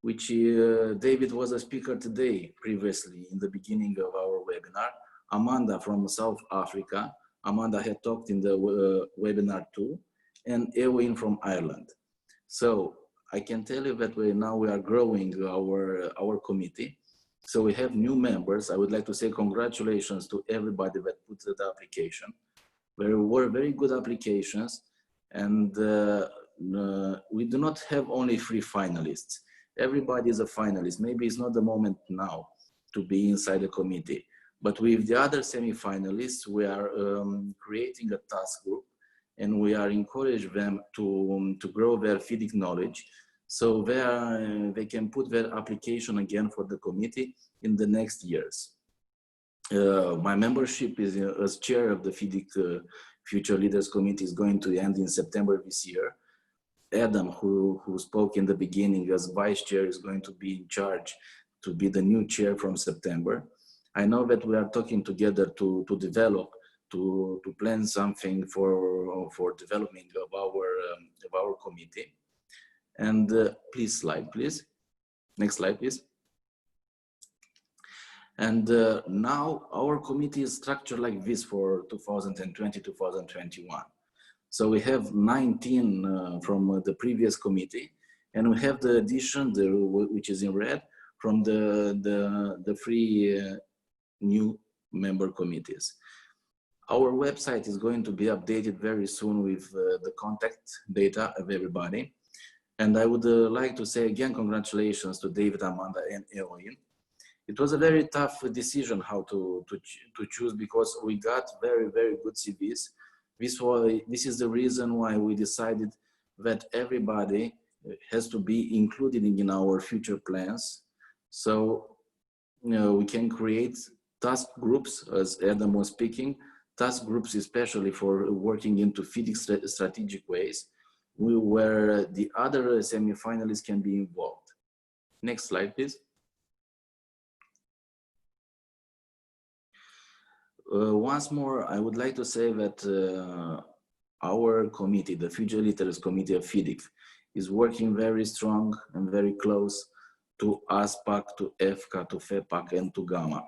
which David was a speaker today previously in the beginning of our webinar. Amanda from South Africa. Amanda had talked in the webinar too, and Ewin from Ireland. So I can tell you that we are growing our committee. So we have new members. I would like to say congratulations to everybody that put the application. There were very good applications, and we do not have only 3 finalists. Everybody is a finalist. Maybe it's not the moment now to be inside the committee, but with the other semi-finalists, we are creating a task group, and we are encouraging them to grow their FIDIC knowledge, so they can put their application again for the committee in the next years. My membership is as chair of the FIDIC Future Leaders Committee is going to end in September this year. Adam, who spoke in the beginning as vice chair, is going to be in charge to be the new chair from September. I know that we are talking together to develop, to plan something for development of our committee. And please, slide, please. Next slide, please. And now our committee is structured like this for 2020-2021. So we have 19 from the previous committee, and we have the addition, which is in red, from the 3 new member committees. Our website is going to be updated very soon with the contact data of everybody. And I would like to say again, congratulations to David, Amanda, and Eoin. It was a very tough decision how to choose, because we got very, very good CVs. This is the reason why we decided that everybody has to be included in our future plans. So, we can create task groups, as Adam was speaking, task groups especially for working into FIDIC strategic ways, where the other semi-finalists can be involved. Next slide, please. Once more, I would like to say that our committee, the Future Leaders Committee of FIDIC, is working very strong and very close to ASPAC, to EFCA, to FEPAC, and to GAMA.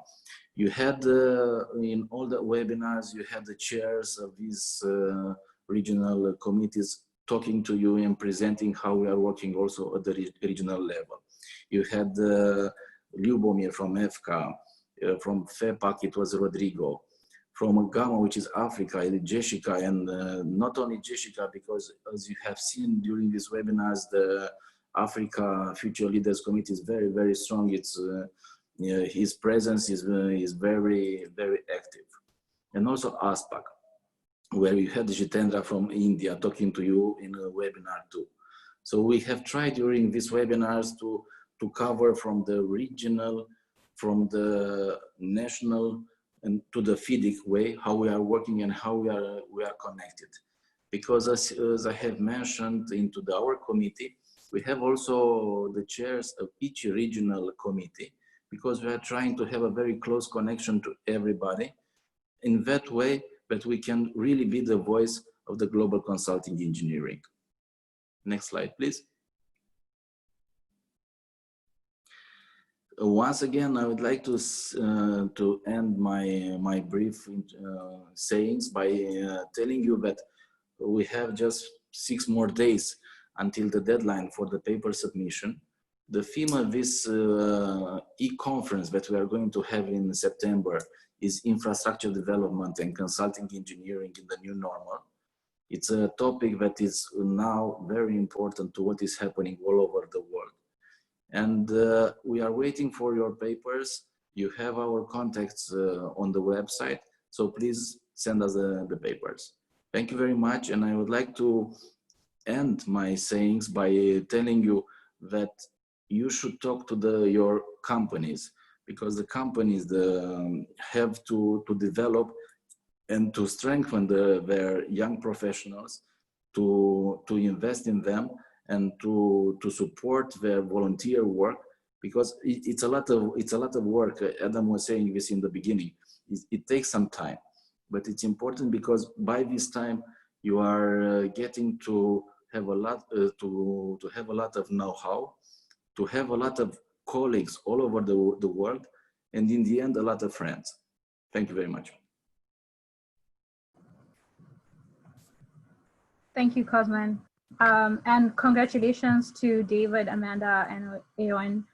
You had, in all the webinars, you had the chairs of these regional committees talking to you and presenting how we are working also at the regional level. You had Lyubomir from EFCA, from FEPAC it was Rodrigo, from GAMA, which is Africa, Jessica, and not only Jessica, because as you have seen during these webinars, the Africa Future Leaders Committee is very, very strong. It's his presence is very, very active. And also ASPAC, where you had Jitendra from India talking to you in a webinar too. So we have tried during these webinars to cover from the regional, from the national, and to the FIDIC way, how we are working and how we are connected. Because as I have mentioned into our committee, we have also the chairs of each regional committee, because we are trying to have a very close connection to everybody. In that way, that we can really be the voice of the global consulting engineering. Next slide, please. Once again, I would like to end my brief sayings by telling you that we have just 6 more days until the deadline for the paper submission. The theme of this e-conference that we are going to have in September is infrastructure development and consulting engineering in the new normal. It's a topic that is now very important to what is happening all over the world. And we are waiting for your papers. You have our contacts on the website, so please send us the papers. Thank you very much, and I would like to end my sayings by telling you that you should talk to your companies, because the companies have to develop and to strengthen their young professionals, to invest in them and to support their volunteer work, because it's a lot of work. Adam was saying this in the beginning. It takes some time, but it's important because by this time you are getting to have a lot to have a lot of know-how, to have a lot of colleagues all over the world, and in the end, a lot of friends. Thank you very much. Thank you, Cosman. And congratulations to David, Amanda, and Aymen.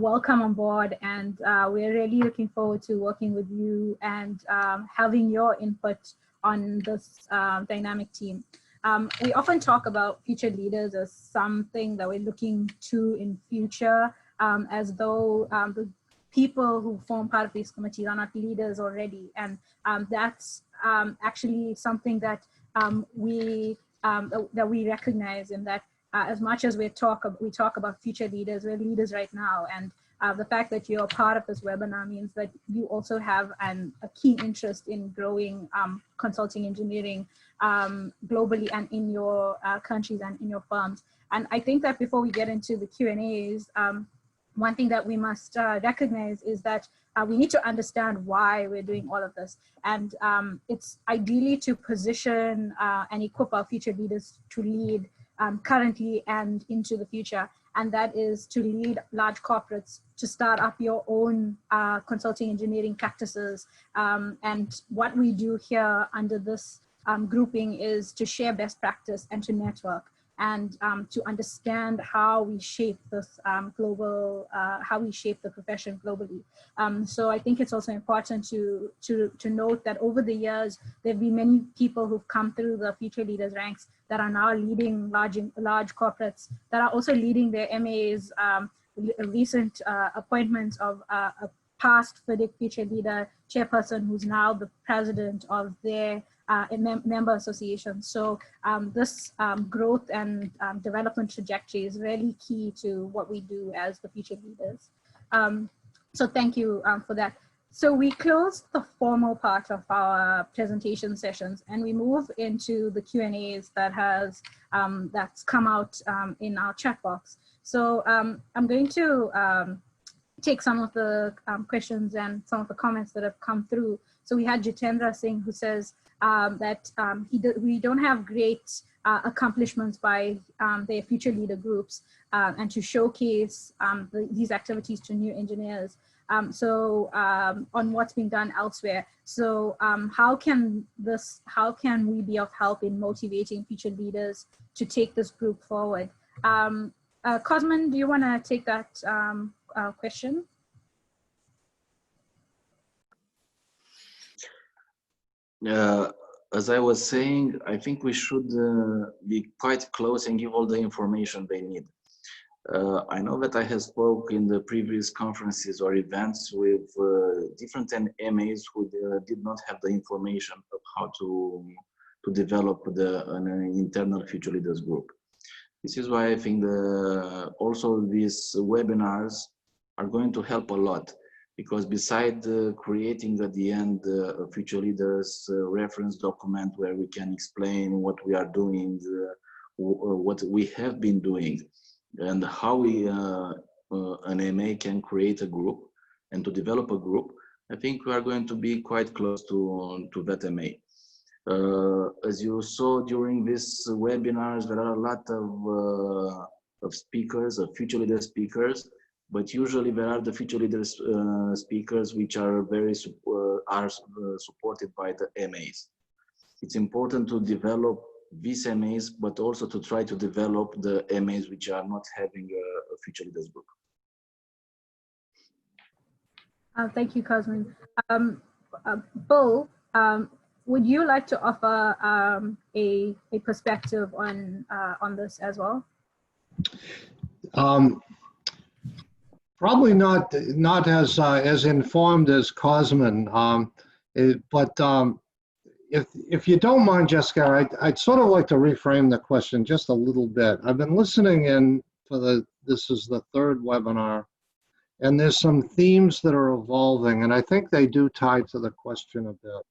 Welcome on board, and we're really looking forward to working with you and having your input on this dynamic team. We often talk about future leaders as something that we're looking to in future, as though the people who form part of these committees are not leaders already. And that's actually something that we recognize, in that as much as we talk about future leaders, we're leaders right now. And the fact that you're part of this webinar means that you also have a keen interest in growing consulting engineering globally and in your countries and in your firms. And I think that before we get into the Q&As, one thing that we must recognize is that we need to understand why we're doing all of this. And it's ideally to position and equip our future leaders to lead currently and into the future. And that is to lead large corporates, to start up your own consulting engineering practices. And what we do here under this grouping is to share best practice and to network, and to understand how we shape this how we shape the profession globally. So I think it's also important to note that over the years, there have been many people who've come through the Future Leaders ranks that are now leading large corporates, that are also leading their MAs. Recent appointments of a past FIDIC Future Leader chairperson who's now the president of their member association. So this growth and development trajectory is really key to what we do as the Future Leaders. So thank you for that. So we close the formal part of our presentation sessions, and we move into the Q&As that's come out in our chat box. So I'm going to take some of the questions and some of the comments that have come through. So we had Jitendra Singh, who says that we don't have great accomplishments by their future leader groups and to showcase these activities to new engineers. On what's being done elsewhere. So how can we be of help in motivating future leaders to take this group forward? Cosman, do you want to take that question? As I was saying, I think we should be quite close and give all the information they need. I know that I have spoke in the previous conferences or events with different MAs who did not have the information of how to develop an internal Future Leaders group. This is why I think also these webinars are going to help a lot, because beside creating at the end a Future Leaders reference document where we can explain what we are doing, what we have been doing, and how an MA can create a group and to develop a group, I think we are going to be quite close to that MA. As you saw during these webinars, there are a lot of speakers, of Future Leader speakers, but usually there are the future leaders speakers which are very supported by the MAs. It's important to develop these MAs, but also to try to develop the MAs which are not having a future leaders book. Thank you, Cosmin. Bill, would you like to offer a perspective on this as well? Probably not as informed as Cosmin, but if you don't mind, Jessica, I'd sort of like to reframe the question just a little bit. I've been listening in for this is the third webinar, and there's some themes that are evolving, and I think they do tie to the question a bit.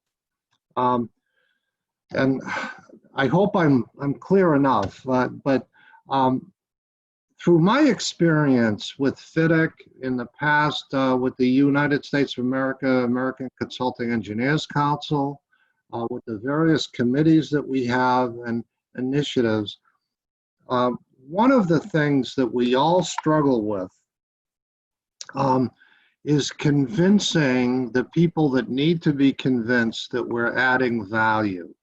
And I hope I'm clear enough, but through my experience with FIDIC in the past, with the United States of America, American Consulting Engineers Council, with the various committees that we have and initiatives, one of the things that we all struggle with is convincing the people that need to be convinced that we're adding value.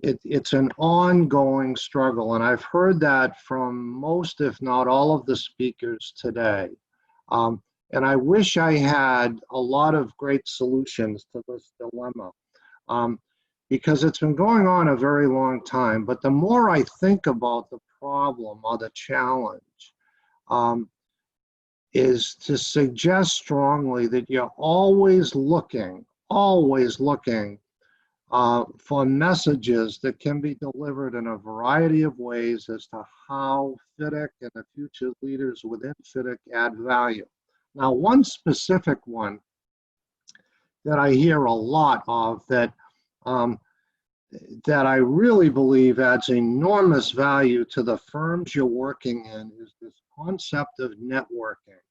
It's an ongoing struggle, and I've heard that from most, if not all, of the speakers today. And I wish I had a lot of great solutions to this dilemma, because it's been going on a very long time. But the more I think about the problem or the challenge, is to suggest strongly that you're always looking for messages that can be delivered in a variety of ways as to how FIDIC and the future leaders within FIDIC add value. Now, one specific one that I hear a lot of that I really believe adds enormous value to the firms you're working in is this concept of networking.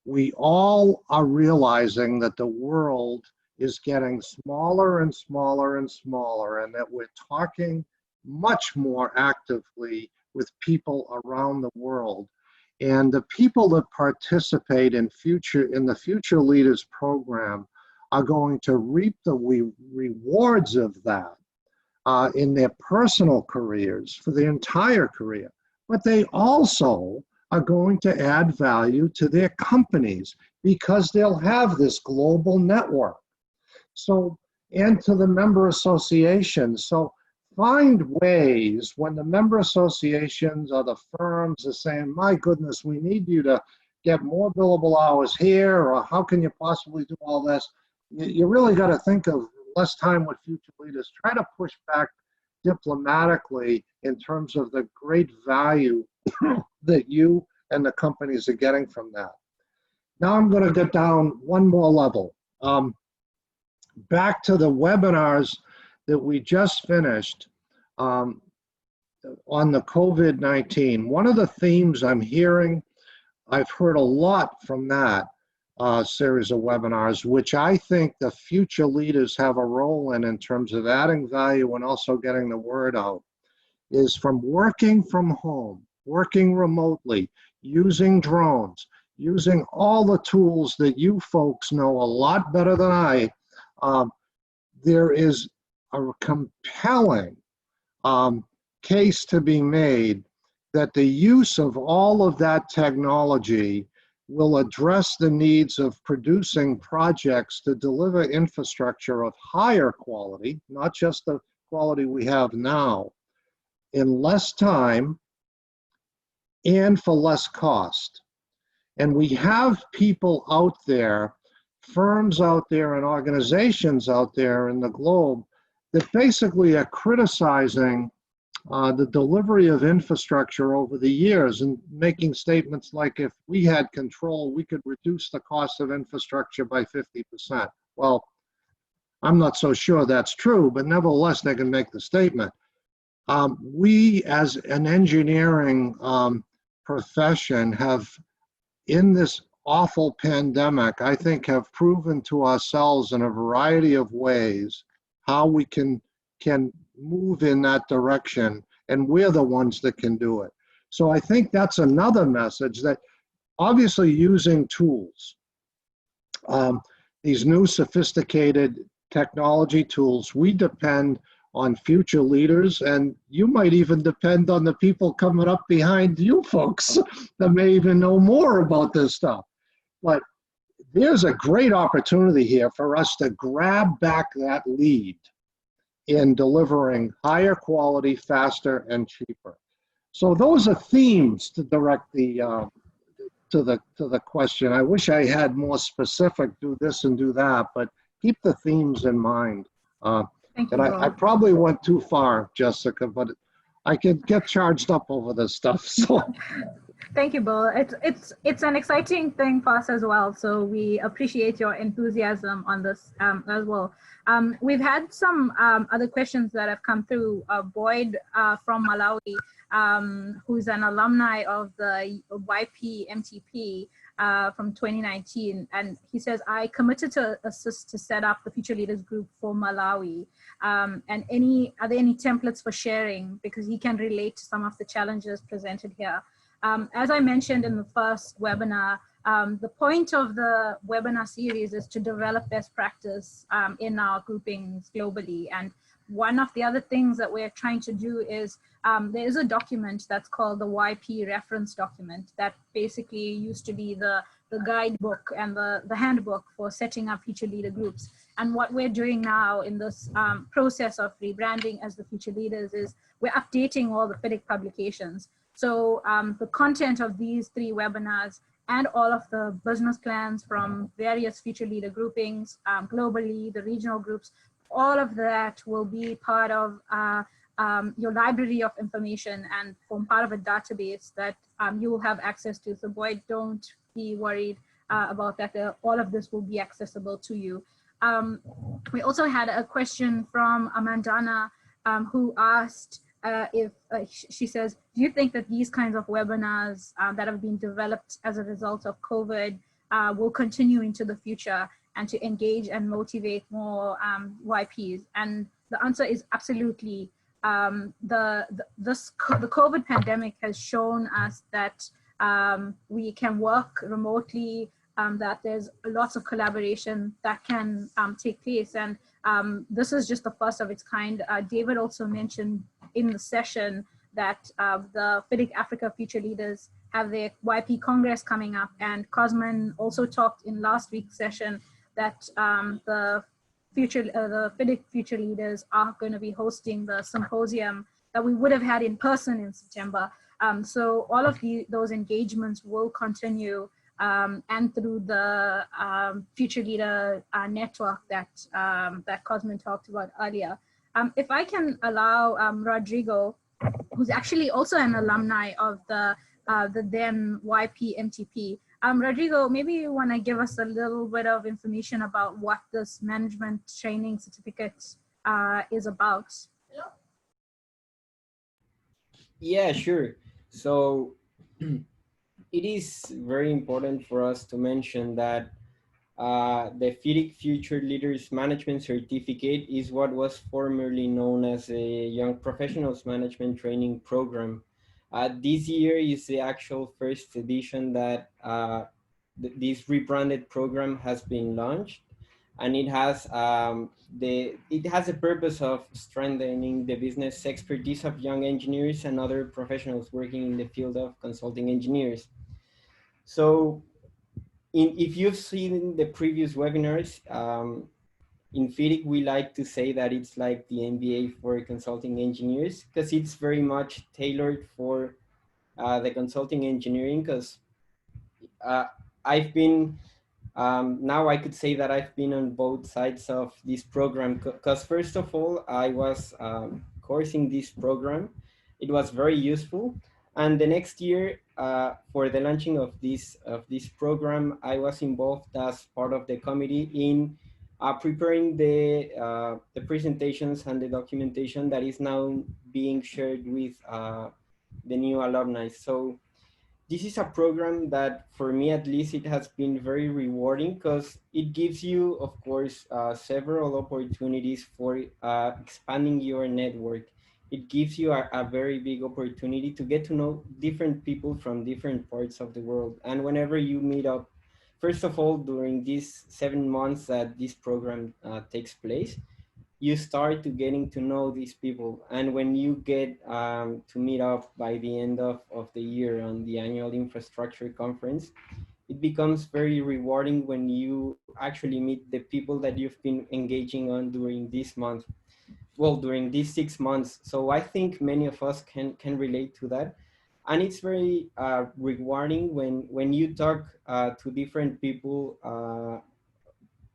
We all are realizing that the world is getting smaller and smaller and smaller, and that we're talking much more actively with people around the world. And the people that participate in the Future Leaders program are going to reap the rewards of that in their personal careers for the entire career. But they also are going to add value to their companies because they'll have this global network. So, and to the member associations. So find ways when the member associations or the firms are saying, my goodness, we need you to get more billable hours here, or how can you possibly do all this? You really got to think of less time with future leaders. Try to push back diplomatically in terms of the great value that you and the companies are getting from that. Now I'm going to get down one more level. Back to the webinars that we just finished on the COVID-19. One of the themes I'm hearing, I've heard a lot from that series of webinars, which I think the future leaders have a role in terms of adding value and also getting the word out, is from working from home, working remotely, using drones, using all the tools that you folks know a lot better than I. There is a compelling case to be made that the use of all of that technology will address the needs of producing projects to deliver infrastructure of higher quality, not just the quality we have now, in less time and for less cost. And we have people out there, firms out there and organizations out there in the globe that basically are criticizing the delivery of infrastructure over the years and making statements like, if we had control, we could reduce the cost of infrastructure by 50%. Well, I'm not so sure that's true, but nevertheless, they can make the statement. We, as an engineering profession, have, in this awful pandemic, I think have proven to ourselves in a variety of ways how we can move in that direction, and we're the ones that can do it. So I think that's another message, that obviously using tools. These new sophisticated technology tools, we depend on future leaders, and you might even depend on the people coming up behind you folks that may even know more about this stuff. But there's a great opportunity here for us to grab back that lead in delivering higher quality, faster, and cheaper. So those are themes to direct the to the question. I wish I had more specific, do this and do that, but keep the themes in mind. Thank you, And I probably went too far, Jessica, but I could get charged up over this stuff. So thank you, Bill. It's an exciting thing for us as well. So we appreciate your enthusiasm on this as well. We've had some other questions that have come through. Boyd from Malawi, who's an alumni of the YP-MTP from 2019. And he says, I committed to assist to set up the Future Leaders group for Malawi. And are there any templates for sharing? Because he can relate to some of the challenges presented here. As I mentioned in the first webinar, the point of the webinar series is to develop best practice in our groupings globally. And one of the other things that we're trying to do is there is a document that's called the YP reference document that basically used to be the guidebook and the handbook for setting up future leader groups. And what we're doing now in this process of rebranding as the Future Leaders is we're updating all the FIDIC publications. So the content of these 3 webinars and all of the business plans from various future leader groupings, globally, the regional groups, all of that will be part of your library of information and form part of a database that you will have access to. So boy, don't be worried about that. All of this will be accessible to you. We also had a question from Amandana who asked, she says, do you think that these kinds of webinars that have been developed as a result of COVID will continue into the future and to engage and motivate more YPs? And the answer is absolutely. The COVID pandemic has shown us that we can work remotely, that there's lots of collaboration that can take place. And this is just the first of its kind. David also mentioned in the session that the FIDIC Africa Future Leaders have their YP Congress coming up, and Cosman also talked in last week's session that the FIDIC Future Leaders are going to be hosting the symposium that we would have had in person in September. So all of those engagements will continue and through the Future Leader network that Cosman talked about earlier. If I can allow Rodrigo, who's actually also an alumni of the then YP-MTP. Rodrigo, maybe you want to give us a little bit of information about what this management training certificate is about. Yeah, sure. So it is very important for us to mention that the FIDIC Future Leaders Management Certificate is what was formerly known as a Young Professionals Management Training Program. This year is the actual first edition that this rebranded program has been launched, and it has a purpose of strengthening the business expertise of young engineers and other professionals working in the field of consulting engineers. So if you've seen the previous webinars, in FIDIC, we like to say that it's like the MBA for consulting engineers, because it's very much tailored for the consulting engineering, because I've been, now I could say that I've been on both sides of this program, because first of all, I was coursing this program. It was very useful. And the next year, for the launching of this program, I was involved as part of the committee in preparing the presentations and the documentation that is now being shared with the new alumni. So this is a program that, for me at least, it has been very rewarding, because it gives you, of course, several opportunities for expanding your network. it gives you a very big opportunity to get to know different people from different parts of the world. And whenever you meet up, first of all, during these 7 months that this program takes place, you start to getting to know these people. And when you get to meet up by the end of the year on the annual infrastructure conference, it becomes very rewarding when you actually meet the people that you've been engaging on during this month. Well, during these 6 months. So I think many of us can relate to that. And it's very rewarding when you talk to different people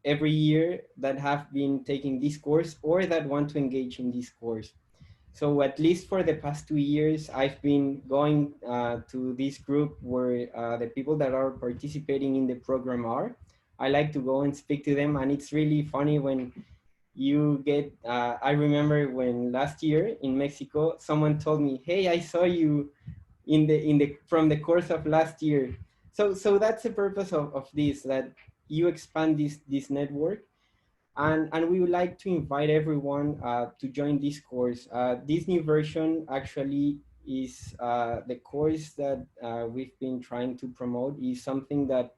every year that have been taking this course or that want to engage in this course. So at least for the past 2 years, I've been going to this group where the people that are participating in the program are. I like to go and speak to them, and it's really funny when you get, I remember when last year in Mexico, someone told me, hey, I saw you from the course of last year. So that's the purpose of this, that you expand this network. And we would like to invite everyone to join this course. This new version actually is the course that we've been trying to promote is something that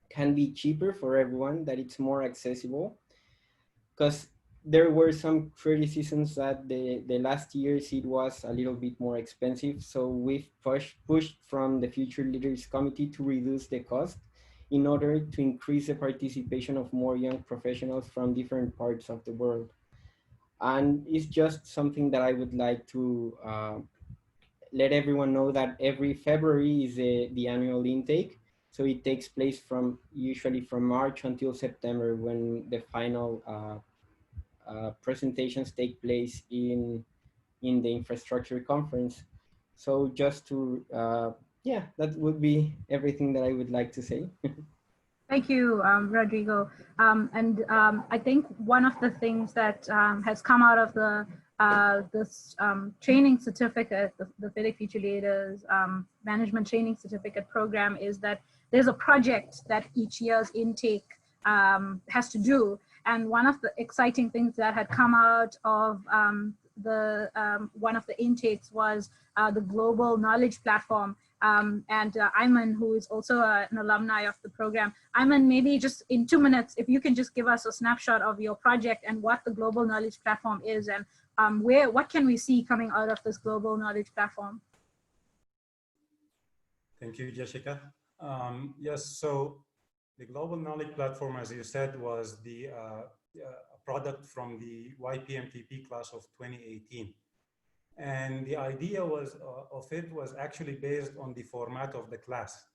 can be cheaper for everyone, that it's more accessible. Because there were some criticisms that the last years it was a little bit more expensive. So we've pushed from the Future Leaders Committee to reduce the cost in order to increase the participation of more young professionals from different parts of the world. And it's just something that I would like to let everyone know, that every February is the annual intake. So it takes place usually from March until September, when the final presentations take place in the infrastructure conference. So just to, yeah, that would be everything that I would like to say. Thank you, Rodrigo. I think one of the things that has come out of this training certificate, the FIDIC Future Leaders Management Training Certificate Program, is that there's a project that each year's intake has to do. And one of the exciting things that had come out of one of the intakes was the Global Knowledge Platform. Aymen, who is also an alumni of the program. Aymen, maybe just in 2 minutes, if you can just give us a snapshot of your project and what the Global Knowledge Platform is, and what can we see coming out of this Global Knowledge Platform? Thank you, Jessica. Yes, so the Global Knowledge Platform, as you said, was the product from the YPMTP class of 2018. And the idea of it was actually based on the format of the class,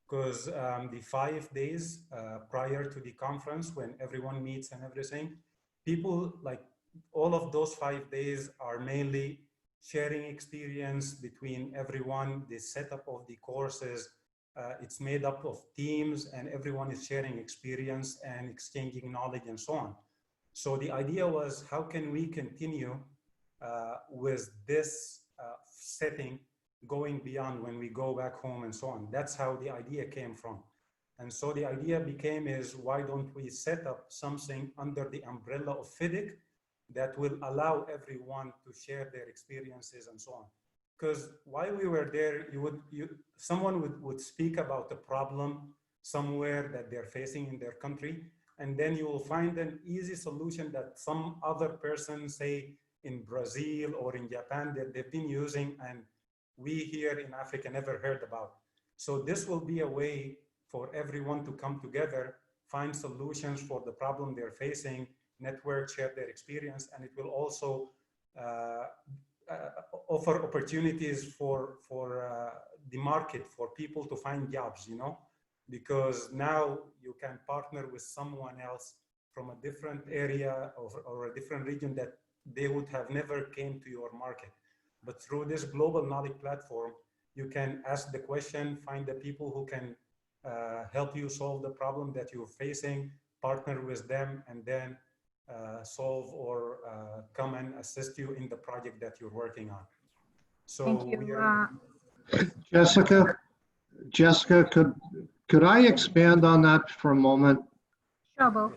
because the 5 days prior to the conference, when everyone meets and everything, people, like, all of those 5 days are mainly sharing experience between everyone, the setup of the courses. It's made up of teams, and everyone is sharing experience and exchanging knowledge and so on. So the idea was, how can we continue with this setting going beyond when we go back home and so on? That's how the idea came from. And so the idea became is, why don't we set up something under the umbrella of FIDIC that will allow everyone to share their experiences and so on? Because while we were there, someone would speak about a problem somewhere that they're facing in their country, and then you will find an easy solution that some other person, say in Brazil or in Japan, that they've been using, and we here in Africa never heard about. So this will be a way for everyone to come together, find solutions for the problem they're facing, network, share their experience, and it will also offer opportunities for the market, for people to find jobs, you know, because now you can partner with someone else from a different area or a different region that they would have never came to your market. But through this global knowledge platform, you can ask the question, find the people who can help you solve the problem that you're facing, partner with them, and then solve or come and assist you in the project that you're working on. So thank you. Jessica, could I expand on that for a moment? Sure, Bill.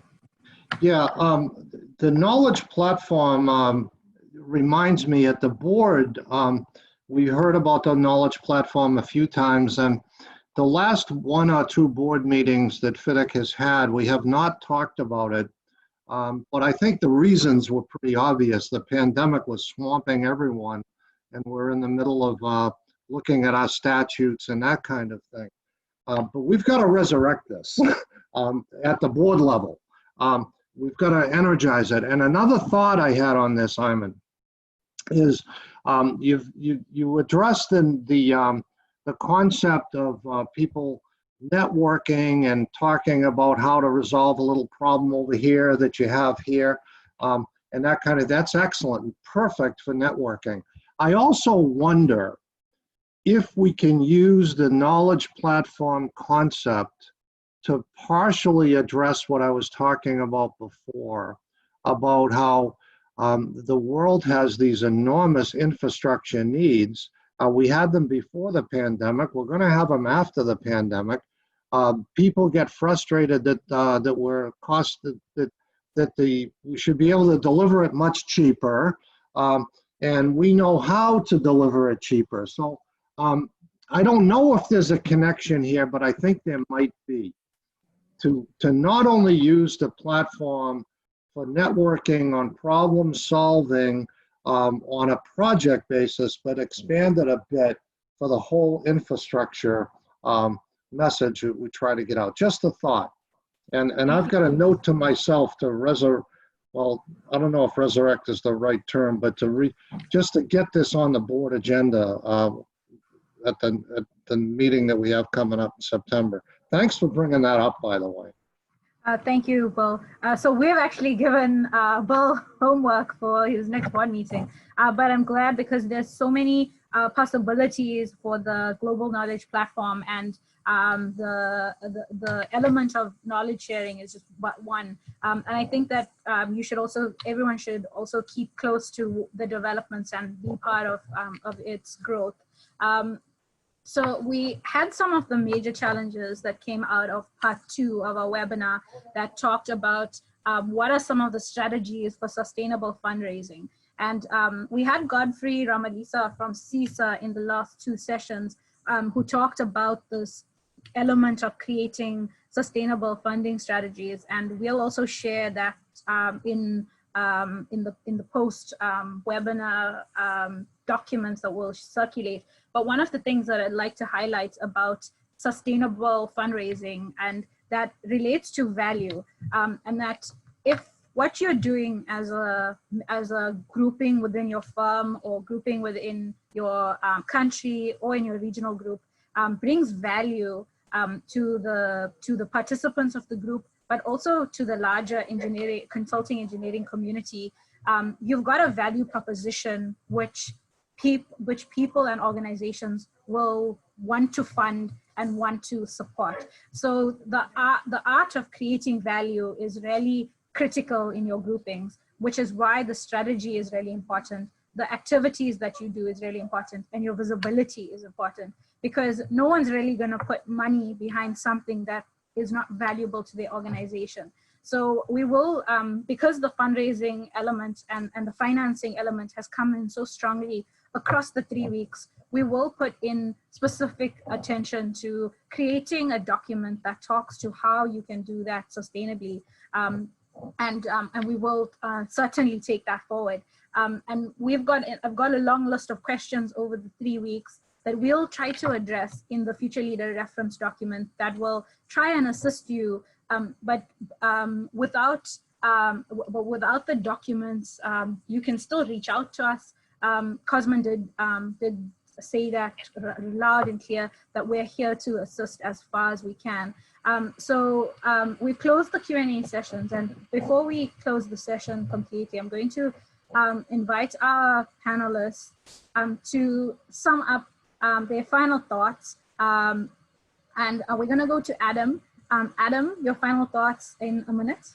Yeah, the knowledge platform reminds me at the board, we heard about the knowledge platform a few times, and the last 1 or 2 board meetings that FIDIC has had, we have not talked about it. But I think the reasons were pretty obvious. The pandemic was swamping everyone, and we're in the middle of looking at our statutes and that kind of thing. But we've got to resurrect this at the board level. We've got to energize it. And another thought I had on this, Aymen, is you addressed in the concept of people networking and talking about how to resolve a little problem over here that you have here, and that kind of, that's excellent and perfect for networking. I also wonder if we can use the knowledge platform concept to partially address what I was talking about before, about how the world has these enormous infrastructure needs. We had them before the pandemic. We're going to have them after the pandemic. People get frustrated that we should be able to deliver it much cheaper, and we know how to deliver it cheaper. So I don't know if there's a connection here, but I think there might be. To not only use the platform for networking on problem solving on a project basis, but expand it a bit for the whole infrastructure message that we try to get out. Just a thought. And I've got a note to myself to well, I don't know if resurrect is the right term, but just to get this on the board agenda at the meeting that we have coming up in September. Thanks for bringing that up, by the way. Thank you, Bill. So we've actually given Bill homework for his next board meeting, but I'm glad because there's so many possibilities for the global knowledge platform, and the element of knowledge sharing is just but one. And I think that everyone should also keep close to the developments and be part of its growth. So we had some of the major challenges that came out of part 2 of our webinar that talked about what are some of the strategies for sustainable fundraising. And we had Godfrey Ramadisa from SEACA in the last 2 sessions who talked about this element of creating sustainable funding strategies. And we'll also share that in the post webinar documents that will circulate. But one of the things that I'd like to highlight about sustainable fundraising, and that relates to value, and that if what you're doing as a grouping within your firm or grouping within your country or in your regional group brings value to the participants of the group, but also to the larger consulting engineering community, you've got a value proposition which people and organizations will want to fund and want to support. So the art of creating value is really critical in your groupings, which is why the strategy is really important. The activities that you do is really important, and your visibility is important, because no one's really going to put money behind something that is not valuable to the organization. So we will, because the fundraising element and the financing element has come in so strongly across the 3 weeks, we will put in specific attention to creating a document that talks to how you can do that sustainably. And we will certainly take that forward. And I've got a long list of questions over the 3 weeks that we'll try to address in the Future Leader reference document that will try and assist you, but without the documents, you can still reach out to us. Cosman did say that loud and clear, that we're here to assist as far as we can. So we've closed the Q&A sessions, and before we close the session completely, I'm going to invite our panelists to sum up their final thoughts. And we're going to go to Adam. Adam, your final thoughts in a minute.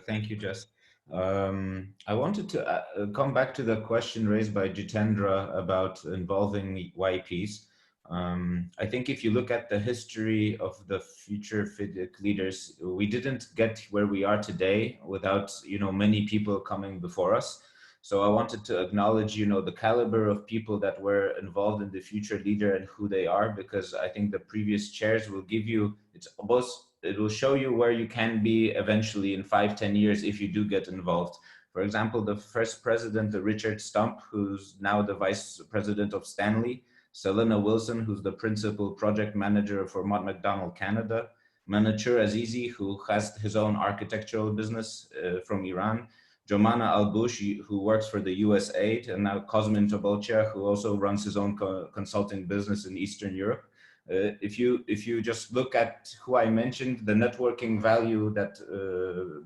Thank you, Jess. I wanted to come back to the question raised by Jitendra about involving YPs. I think if you look at the history of the future FIDIC leaders, we didn't get where we are today without, many people coming before us. So I wanted to acknowledge, the caliber of people that were involved in the Future Leader and who they are, because I think the previous chairs will give you, it will show you where you can be eventually in 5-10 years if you do get involved. For example, the first president, Richard Stump, who's now the vice president of Stanley, Selena Wilson, who's the principal project manager for Mott MacDonald Canada, Manachur Azizi, who has his own architectural business from Iran, Jomana Al-Bush, who works for the USAID, and now Cosmin Tobolcha, who also runs his own consulting business in Eastern Europe. If you just look at who I mentioned, the networking value that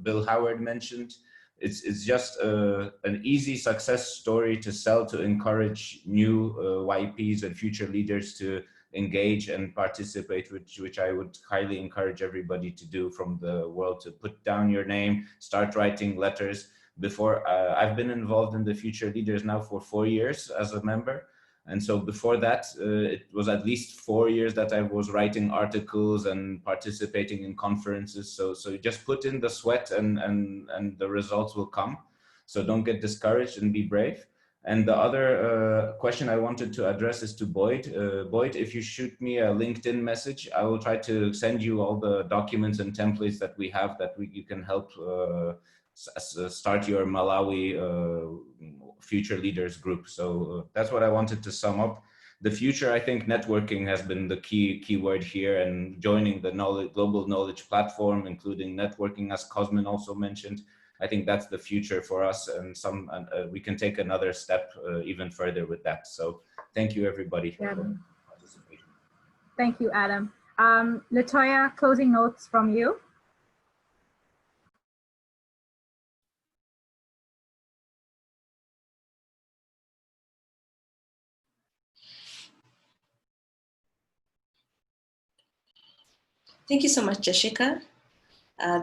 Bill Howard mentioned, it's just an easy success story to sell, to encourage new YPs and future leaders to engage and participate, which I would highly encourage everybody to do from the world, to put down your name, start writing letters. Before, I've been involved in the Future Leaders now for 4 years as a member. And so before that, it was at least 4 years that I was writing articles and participating in conferences. So you just put in the sweat and the results will come. So don't get discouraged and be brave. And the other question I wanted to address is to Boyd. Boyd, if you shoot me a LinkedIn message, I will try to send you all the documents and templates that we have that you can help start your Malawi Future Leaders group. So that's what I wanted to sum up. The future, I think networking has been the key word here, and joining the global knowledge platform, including networking, as Cosmin also mentioned. I think that's the future for us, and we can take another step even further with that. So thank you, everybody, for participation. Thank you, Adam. LaToya, closing notes from you. Thank you so much, Jessica.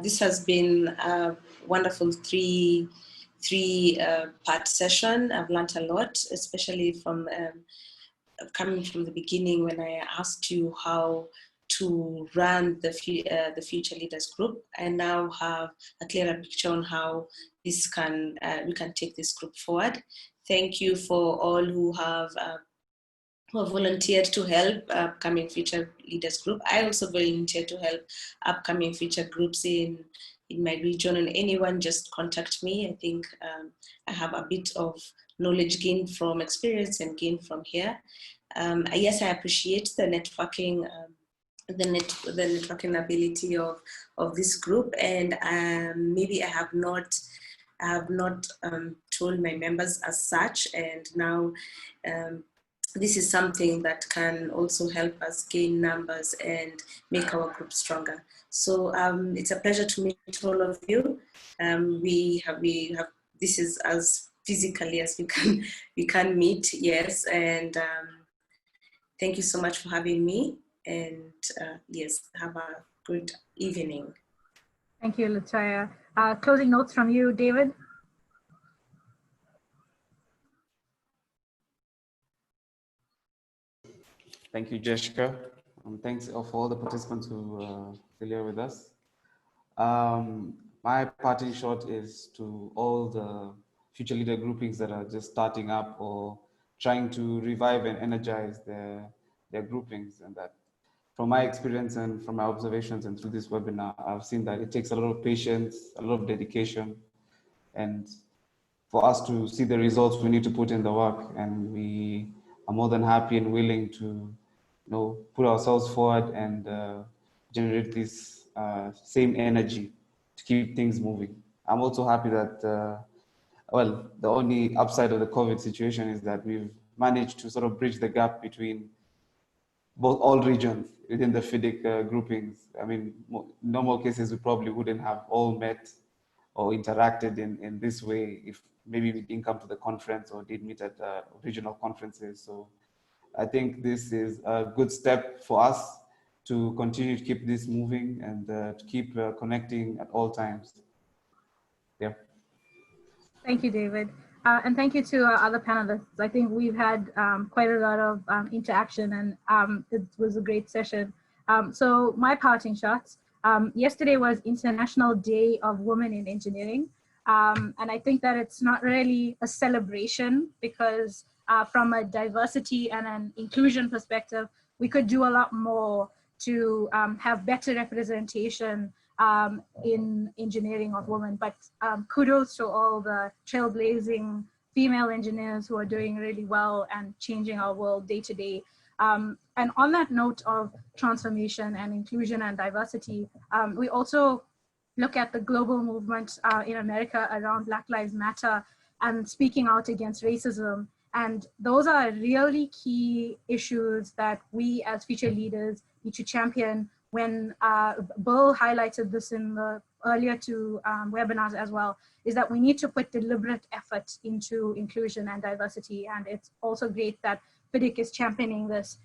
This has been a wonderful three-part session. I've learned a lot, especially from coming from the beginning when I asked you how to run the Future Leaders group. I now have a clearer picture on how this we can take this group forward. Thank you for all who have volunteered to help upcoming Future Leaders group. I also volunteer to help upcoming future groups in my region, and anyone just contact me. I think I have a bit of knowledge gained from experience and gained from here. Yes, I appreciate the networking, the networking ability of this group, and maybe I have not told my members as such, and now this is something that can also help us gain numbers and make our group stronger. So it's a pleasure to meet all of you. We have this is as physically as we can meet, yes. And thank you so much for having me. And yes, have a good evening. Thank you, LaToya. Closing notes from you, David. Thank you, Jessica. Thanks for all the participants who are still here with us. My parting shot is to all the future leader groupings that are just starting up or trying to revive and energize their groupings, and that from my experience and from my observations and through this webinar, I've seen that it takes a lot of patience, a lot of dedication, and for us to see the results, we need to put in the work, and we are more than happy and willing to put ourselves forward and generate this same energy to keep things moving. I'm also happy that, well, the only upside of the COVID situation is that we've managed to sort of bridge the gap between all regions within the FIDIC groupings. I mean, in normal cases, we probably wouldn't have all met or interacted in this way if maybe we didn't come to the conference or did meet at regional conferences. So I think this is a good step for us to continue to keep this moving and to keep connecting at all times. Yeah. Thank you, David. And thank you to our other panelists. I think we've had quite a lot of interaction, and it was a great session. So my parting shots, yesterday was International Day of Women in Engineering. And I think that it's not really a celebration because from a diversity and an inclusion perspective, we could do a lot more to have better representation in engineering of women. But kudos to all the trailblazing female engineers who are doing really well and changing our world day to day. And on that note of transformation and inclusion and diversity, we also look at the global movement in America around Black Lives Matter and speaking out against racism. And those are really key issues that we as future leaders need to champion. When Bill highlighted this in the earlier two webinars as well, is that we need to put deliberate effort into inclusion and diversity. And it's also great that FIDIC is championing this.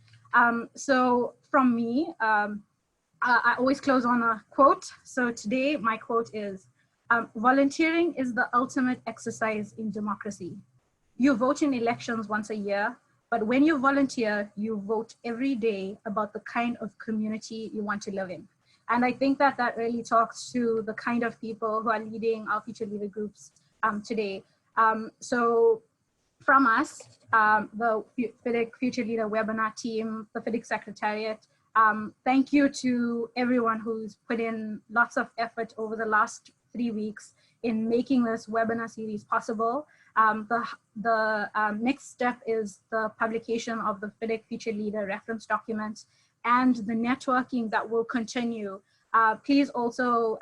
So from me, I always close on a quote. So today my quote is, volunteering is the ultimate exercise in democracy. You vote in elections once a year, but when you volunteer, you vote every day about the kind of community you want to live in. And I think that that really talks to the kind of people who are leading our future leader groups today. So from us, the FIDIC Future Leader webinar team, the FIDIC Secretariat, thank you to everyone who's put in lots of effort over the last 3 weeks in making this webinar series possible. The next step is the publication of the FIDIC Future Leader reference documents and the networking that will continue. Please also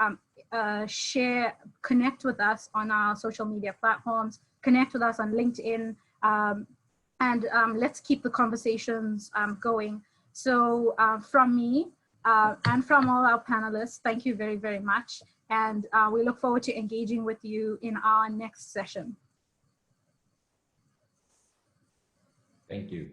connect with us on our social media platforms, connect with us on LinkedIn, and let's keep the conversations going. So from me and from all our panelists, thank you very, very much. And we look forward to engaging with you in our next session. Thank you.